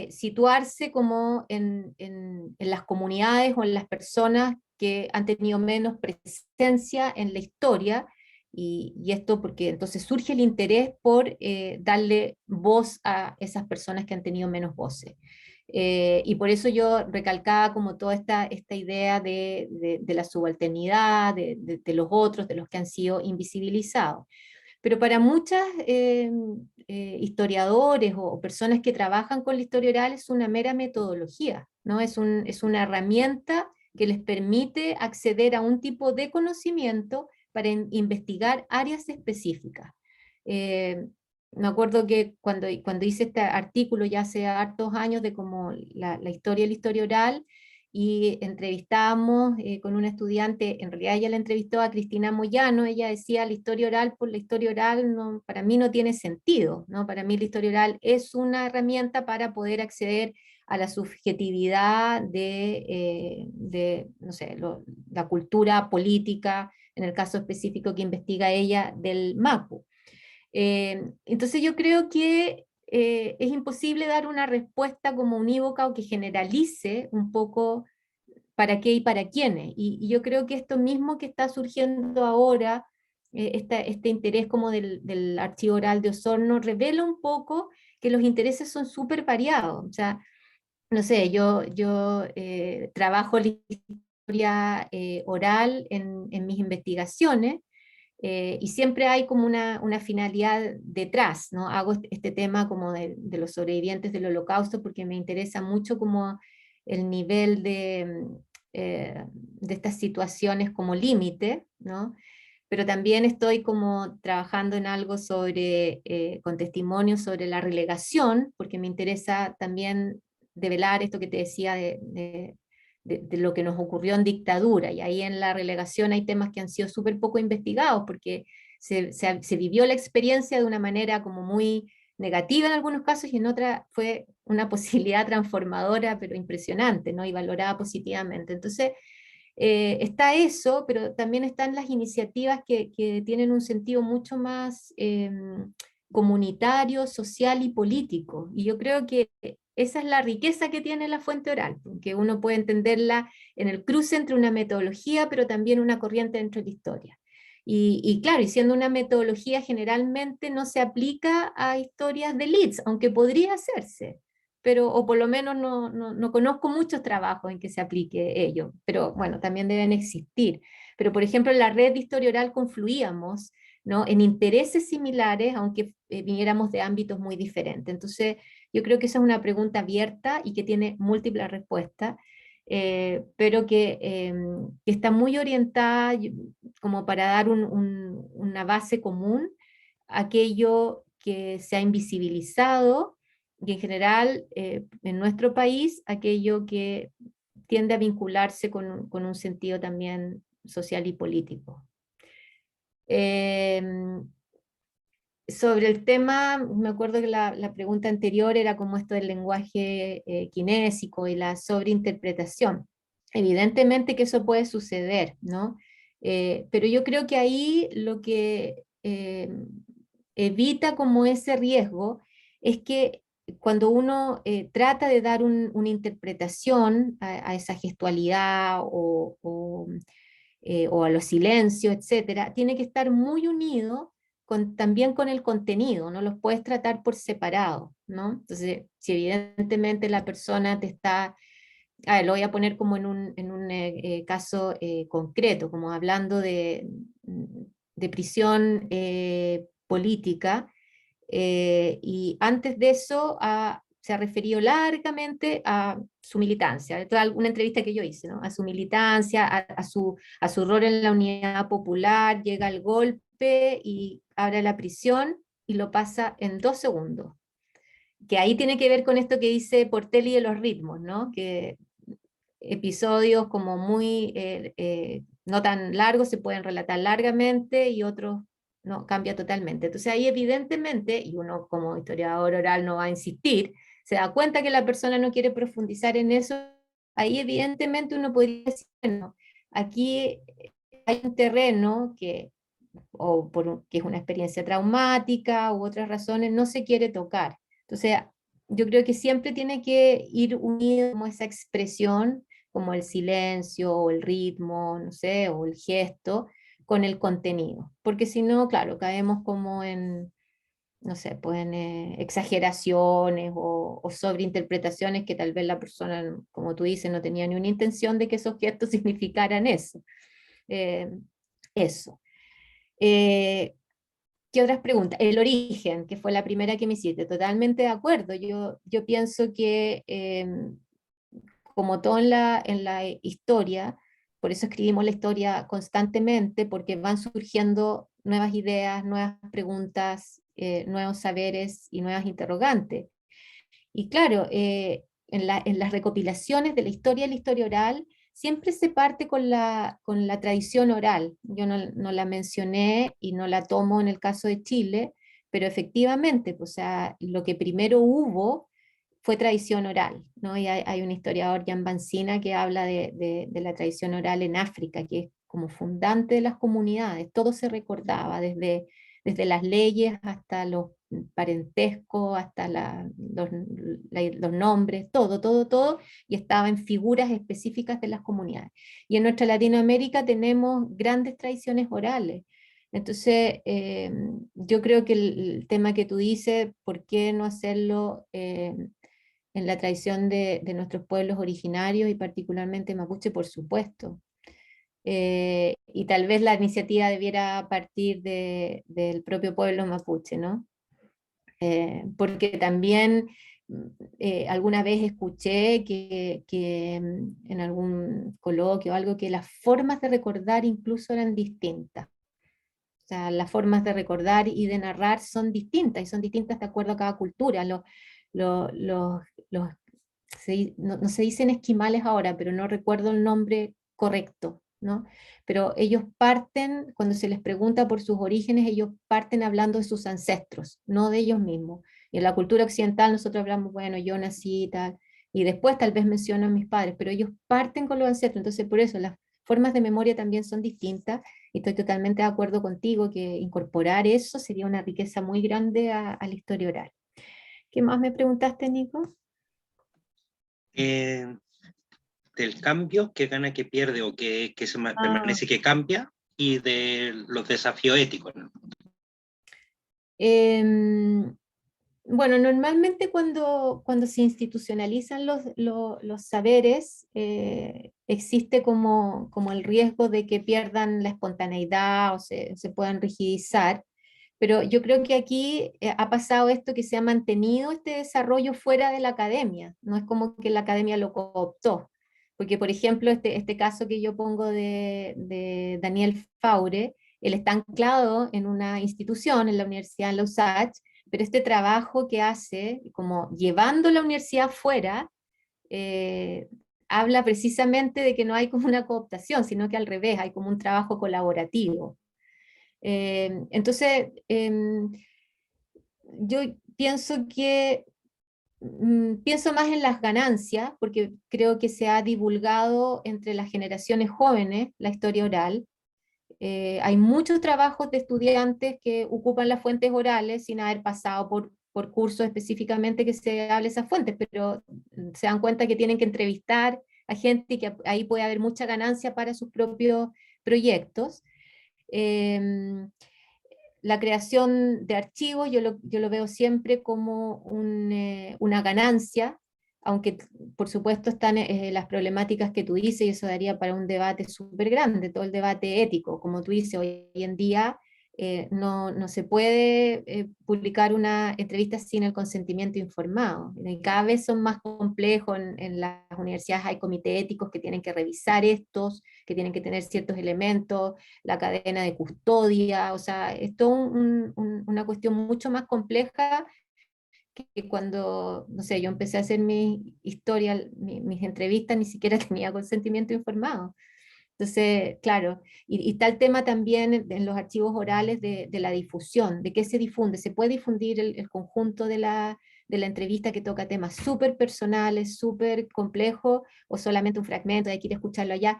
situarse como en las comunidades o en las personas que han tenido menos presencia en la historia, y esto porque entonces surge el interés por darle voz a esas personas que han tenido menos voces. Y por eso yo recalcaba como toda esta idea de la subalternidad, de los otros, de los que han sido invisibilizados. Pero para muchas historiadores o personas que trabajan con la historia oral es una mera metodología, ¿no? Es una herramienta que les permite acceder a un tipo de conocimiento para investigar áreas específicas. Eh, Me acuerdo que cuando hice este artículo ya hace hartos años de como la historia de la historia oral, y entrevistábamos con una estudiante, en realidad ella la entrevistó a Cristina Moyano, ella decía la historia oral por la historia oral no, para mí no tiene sentido, ¿no? Para mí la historia oral es una herramienta para poder acceder a la subjetividad no sé, la cultura política, en el caso específico que investiga ella del Mapu. Entonces yo creo que es imposible dar una respuesta como unívoca o que generalice un poco para qué y para quiénes. Y yo creo que esto mismo que está surgiendo ahora, este interés como del archivo oral de Osorno, revela un poco que los intereses son súper variados. O sea, no sé, yo trabajo la historia oral en mis investigaciones, y siempre hay como una finalidad detrás, ¿no? Hago este tema como de los sobrevivientes del Holocausto porque me interesa mucho como el nivel de estas situaciones como límite, ¿no? Pero también estoy como trabajando en algo sobre, con testimonios sobre la relegación, porque me interesa también develar esto que te decía de lo que nos ocurrió en dictadura, y ahí en la relegación hay temas que han sido súper poco investigados, porque se vivió la experiencia de una manera como muy negativa en algunos casos, y en otra fue una posibilidad transformadora, pero impresionante, ¿no? Y valorada positivamente. Entonces, está eso, pero también están las iniciativas que tienen un sentido mucho más comunitario, social y político. Y yo creo que esa es la riqueza que tiene la fuente oral, que uno puede entenderla en el cruce entre una metodología, pero también una corriente dentro de la historia. Y claro, y siendo una metodología generalmente no se aplica a historias de elites, aunque podría hacerse, pero, o por lo menos no conozco muchos trabajos en que se aplique ello, pero bueno, también deben existir. Pero por ejemplo, en la red de historia oral confluíamos, ¿no? En intereses similares, aunque viniéramos de ámbitos muy diferentes. Entonces, yo creo que esa es una pregunta abierta y que tiene múltiples respuestas, pero que está muy orientada como para dar una base común a aquello que se ha invisibilizado y en general en nuestro país aquello que tiende a vincularse con un sentido también social y político. Sobre el tema, me acuerdo que la pregunta anterior era como esto del lenguaje kinésico y la sobreinterpretación. Evidentemente que eso puede suceder, ¿no? Pero yo creo que ahí lo que evita como ese riesgo es que cuando uno trata de dar una interpretación a esa gestualidad o a los silencios, etcétera, tiene que estar muy unido también con el contenido, no los puedes tratar por separado, ¿no? Entonces, si evidentemente la persona te está, a ver, lo voy a poner como en un caso concreto, como hablando de prisión política, y antes de eso se ha referido largamente a su militancia, toda alguna entrevista que yo hice, ¿no? A su militancia, a su rol en la Unidad Popular, llega el golpe y abre la prisión y lo pasa en 2 segundos. Que ahí tiene que ver con esto que dice Portelli de los ritmos, ¿no? Que episodios como muy, no tan largos se pueden relatar largamente y otros no, cambia totalmente. Entonces ahí evidentemente, y uno como historiador oral no va a insistir, se da cuenta que la persona no quiere profundizar en eso, ahí evidentemente uno podría decir, bueno, aquí hay un terreno que, que es una experiencia traumática u otras razones, no se quiere tocar. Entonces, yo creo que siempre tiene que ir unido como esa expresión, como el silencio o el ritmo, no sé, o el gesto, con el contenido. Porque si no, claro, caemos como en, no sé, pues en exageraciones o sobreinterpretaciones que tal vez la persona, como tú dices, no tenía ni una intención de que esos gestos significaran eso. Eh, eso. Eh, ¿Qué otras preguntas? El origen, que fue la primera que me hiciste, totalmente de acuerdo. Yo pienso que, como todo en la historia, por eso escribimos la historia constantemente, porque van surgiendo nuevas ideas, nuevas preguntas, nuevos saberes y nuevas interrogantes. Y claro, en las recopilaciones de la historia oral, siempre se parte con la tradición oral. Yo no la mencioné y no la tomo en el caso de Chile, pero efectivamente, pues, o sea, lo que primero hubo fue tradición oral, ¿no? Y hay un historiador, Jan Bancina, que habla de la tradición oral en África, que es como fundante de las comunidades. Todo se recordaba, desde las leyes hasta los parentescos, hasta los nombres, todo, y estaba en figuras específicas de las comunidades. Y en nuestra Latinoamérica tenemos grandes tradiciones orales. Entonces, yo creo que el tema que tú dices, ¿por qué no hacerlo en la tradición de nuestros pueblos originarios y particularmente mapuche? Por supuesto. Y tal vez la iniciativa debiera partir del propio pueblo mapuche, ¿no? Porque también alguna vez escuché que en algún coloquio o algo, que las formas de recordar incluso eran distintas. O sea, las formas de recordar y de narrar son distintas, y son distintas de acuerdo a cada cultura. Lo- los, los- no se dicen esquimales ahora, pero no recuerdo el nombre correcto, ¿no? Pero ellos parten, cuando se les pregunta por sus orígenes, ellos parten hablando de sus ancestros, no de ellos mismos. Y en la cultura occidental nosotros hablamos, bueno, yo nací y tal, y después tal vez menciono a mis padres, pero ellos parten con los ancestros. Entonces, por eso las formas de memoria también son distintas, y estoy totalmente de acuerdo contigo que incorporar eso sería una riqueza muy grande a la historia oral. ¿Qué más me preguntaste, Nico? Eh, del cambio, que gana, que pierde o que Ah, permanece, que cambia, y de los desafíos éticos, ¿no? em, bueno, normalmente cuando se institucionalizan los saberes, existe como el riesgo de que pierdan la espontaneidad o se puedan rigidizar, pero yo creo que aquí ha pasado esto, que se ha mantenido este desarrollo fuera de la academia, no es como que la academia lo cooptó, porque por ejemplo este caso que yo pongo de Daniel Faure, él está anclado en una institución, en la Universidad de Lausach, pero este trabajo que hace, como llevando la universidad fuera, eh, habla precisamente de que no hay como una cooptación, sino que al revés, hay como un trabajo colaborativo. Entonces, yo pienso que pienso más en las ganancias, porque creo que se ha divulgado entre las generaciones jóvenes la historia oral. Hay muchos trabajos de estudiantes que ocupan las fuentes orales sin haber pasado por cursos específicamente que se hable esas fuentes, pero se dan cuenta que tienen que entrevistar a gente, y que ahí puede haber mucha ganancia para sus propios proyectos. Eh, la creación de archivos yo lo veo siempre como una ganancia, aunque por supuesto están las problemáticas que tú dices, y eso daría para un debate súper grande, todo el debate ético. Como tú dices, hoy en día no se puede publicar una entrevista sin el consentimiento informado. Y cada vez son más complejos, en las universidades hay comités éticos que tienen que revisar estos, que tienen que tener ciertos elementos, la cadena de custodia, o sea, es todo una cuestión mucho más compleja que cuando, no sé, yo empecé a hacer mi historia, mis entrevistas, ni siquiera tenía consentimiento informado. Entonces, claro, y está el tema también en los archivos orales de la difusión, de qué se difunde. Se puede difundir el conjunto de la entrevista que toca temas súper personales, súper complejos, o solamente un fragmento, hay que ir a escucharlo allá.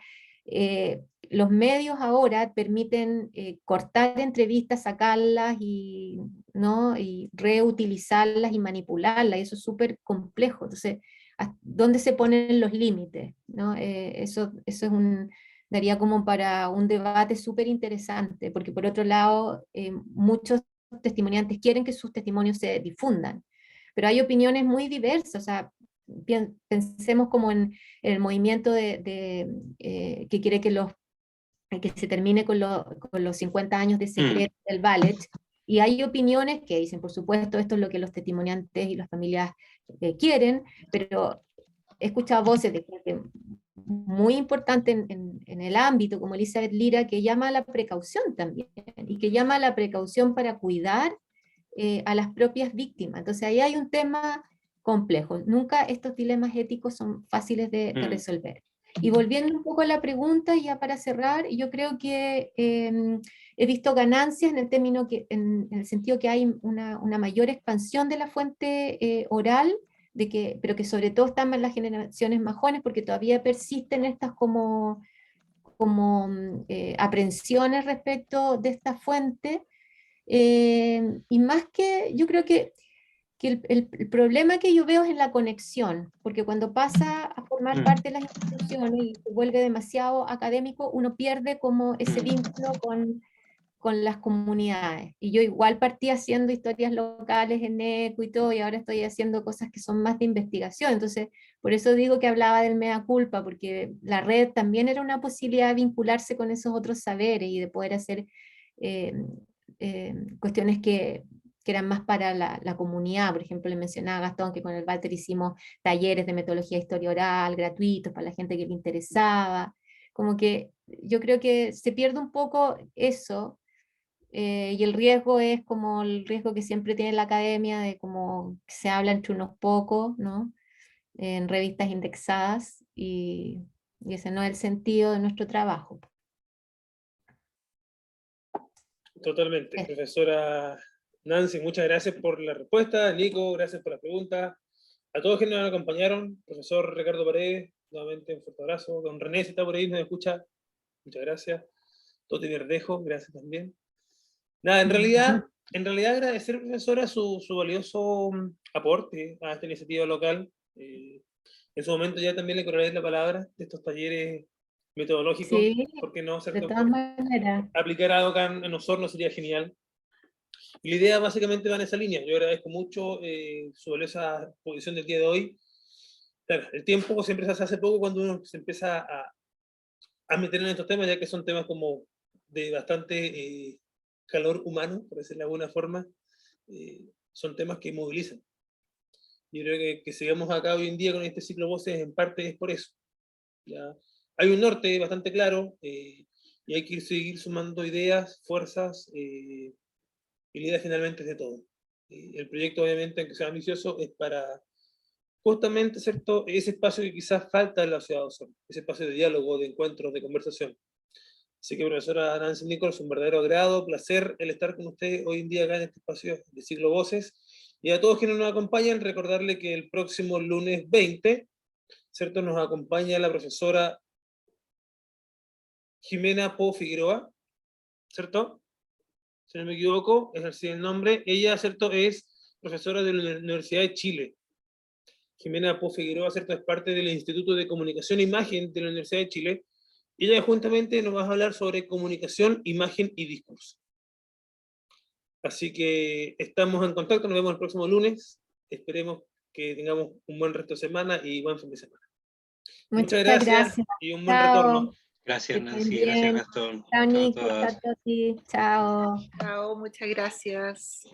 Los medios ahora permiten cortar entrevistas, sacarlas ¿no? y reutilizarlas y manipularlas, y eso es súper complejo. Entonces, ¿dónde se ponen los límites? ¿No? Eso es daría como para un debate súper interesante, porque por otro lado, muchos testimoniantes quieren que sus testimonios se difundan, pero hay opiniones muy diversas. O sea, pensemos como en el movimiento que quiere que se termine con los 50 años de secreto del ballet, y hay opiniones que dicen, por supuesto, esto es lo que los testimoniantes y las familias quieren, pero he escuchado voces de gente muy importante en el ámbito, como Elizabeth Lira, que llama a la precaución también, y que llama a la precaución para cuidar a las propias víctimas. Entonces ahí hay un tema complejos. Nunca estos dilemas éticos son fáciles de resolver. Y volviendo un poco a la pregunta, ya para cerrar, yo creo que he visto ganancias en el término que, en el sentido que hay una mayor expansión de la fuente oral, pero que sobre todo están en las generaciones más jóvenes, porque todavía persisten estas como aprensiones respecto de esta fuente. Y más que, yo creo que el problema que yo veo es en la conexión, porque cuando pasa a formar parte de las instituciones y se vuelve demasiado académico, uno pierde como ese vínculo con las comunidades. Y yo igual partí haciendo historias locales en ECO y todo, y ahora estoy haciendo cosas que son más de investigación. Entonces, por eso digo que hablaba del mea culpa, porque la red también era una posibilidad de vincularse con esos otros saberes y de poder hacer eh, cuestiones que eran más para la comunidad. Por ejemplo, le mencionaba a Gastón que con el Walter hicimos talleres de metodología de historia oral gratuitos para la gente que le interesaba. Como que yo creo que se pierde un poco eso, y el riesgo es como el riesgo que siempre tiene la academia, de como que se habla entre unos pocos, ¿no? En revistas indexadas, y ese no es el sentido de nuestro trabajo. Totalmente. Profesora Nancy, muchas gracias por la respuesta. Nico, gracias por la pregunta. A todos quienes nos acompañaron, profesor Ricardo Paredes, nuevamente un fuerte abrazo. Don René, si está por ahí, nos escucha, muchas gracias. Toti Verdejo, gracias también. Nada, en realidad agradecer, profesora, su valioso aporte a esta iniciativa local. En su momento ya también le correré la palabra de estos talleres metodológicos, Sí, porque no, de todas maneras. aplicar algo acá en Osorno sería genial. Y la idea básicamente va en esa línea. Yo agradezco mucho su valiosa posición del día de hoy. Claro, el tiempo siempre se hace poco cuando uno se empieza a meter en estos temas, ya que son temas como de bastante calor humano, por decirlo de alguna forma. Son temas que movilizan. Yo creo que sigamos acá hoy en día con este ciclo voces, en parte es por eso. ¿Ya? Hay un norte bastante claro, y hay que seguir sumando ideas, fuerzas, y la idea finalmente es de todo. El proyecto, obviamente, aunque sea ambicioso, es para justamente, ¿cierto?, ese espacio que quizás falta en la ciudad de Osorno, ese espacio de diálogo, de encuentros, de conversación. Así que, profesora Nancy Nichols, un verdadero agrado, placer el estar con usted hoy en día acá en este espacio de Ciclo Voces. Y a todos quienes nos acompañan, recordarle que el próximo lunes 20, ¿cierto?, nos acompaña la profesora Jimena Po Figueroa, ¿cierto? Si no me equivoco, es así el nombre. Ella, ¿cierto?, es profesora de la Universidad de Chile. Jimena Po Figueroa, ¿cierto?, es parte del Instituto de Comunicación e Imagen de la Universidad de Chile. Y ella juntamente nos va a hablar sobre comunicación, imagen y discurso. Así que estamos en contacto, nos vemos el próximo lunes. Esperemos que tengamos un buen resto de semana y buen fin de semana. Muchas gracias y un buen retorno. Gracias, Nancy. Gracias, Gastón. Chao, Nico. Chao, Toti. Chao. Chao, muchas gracias.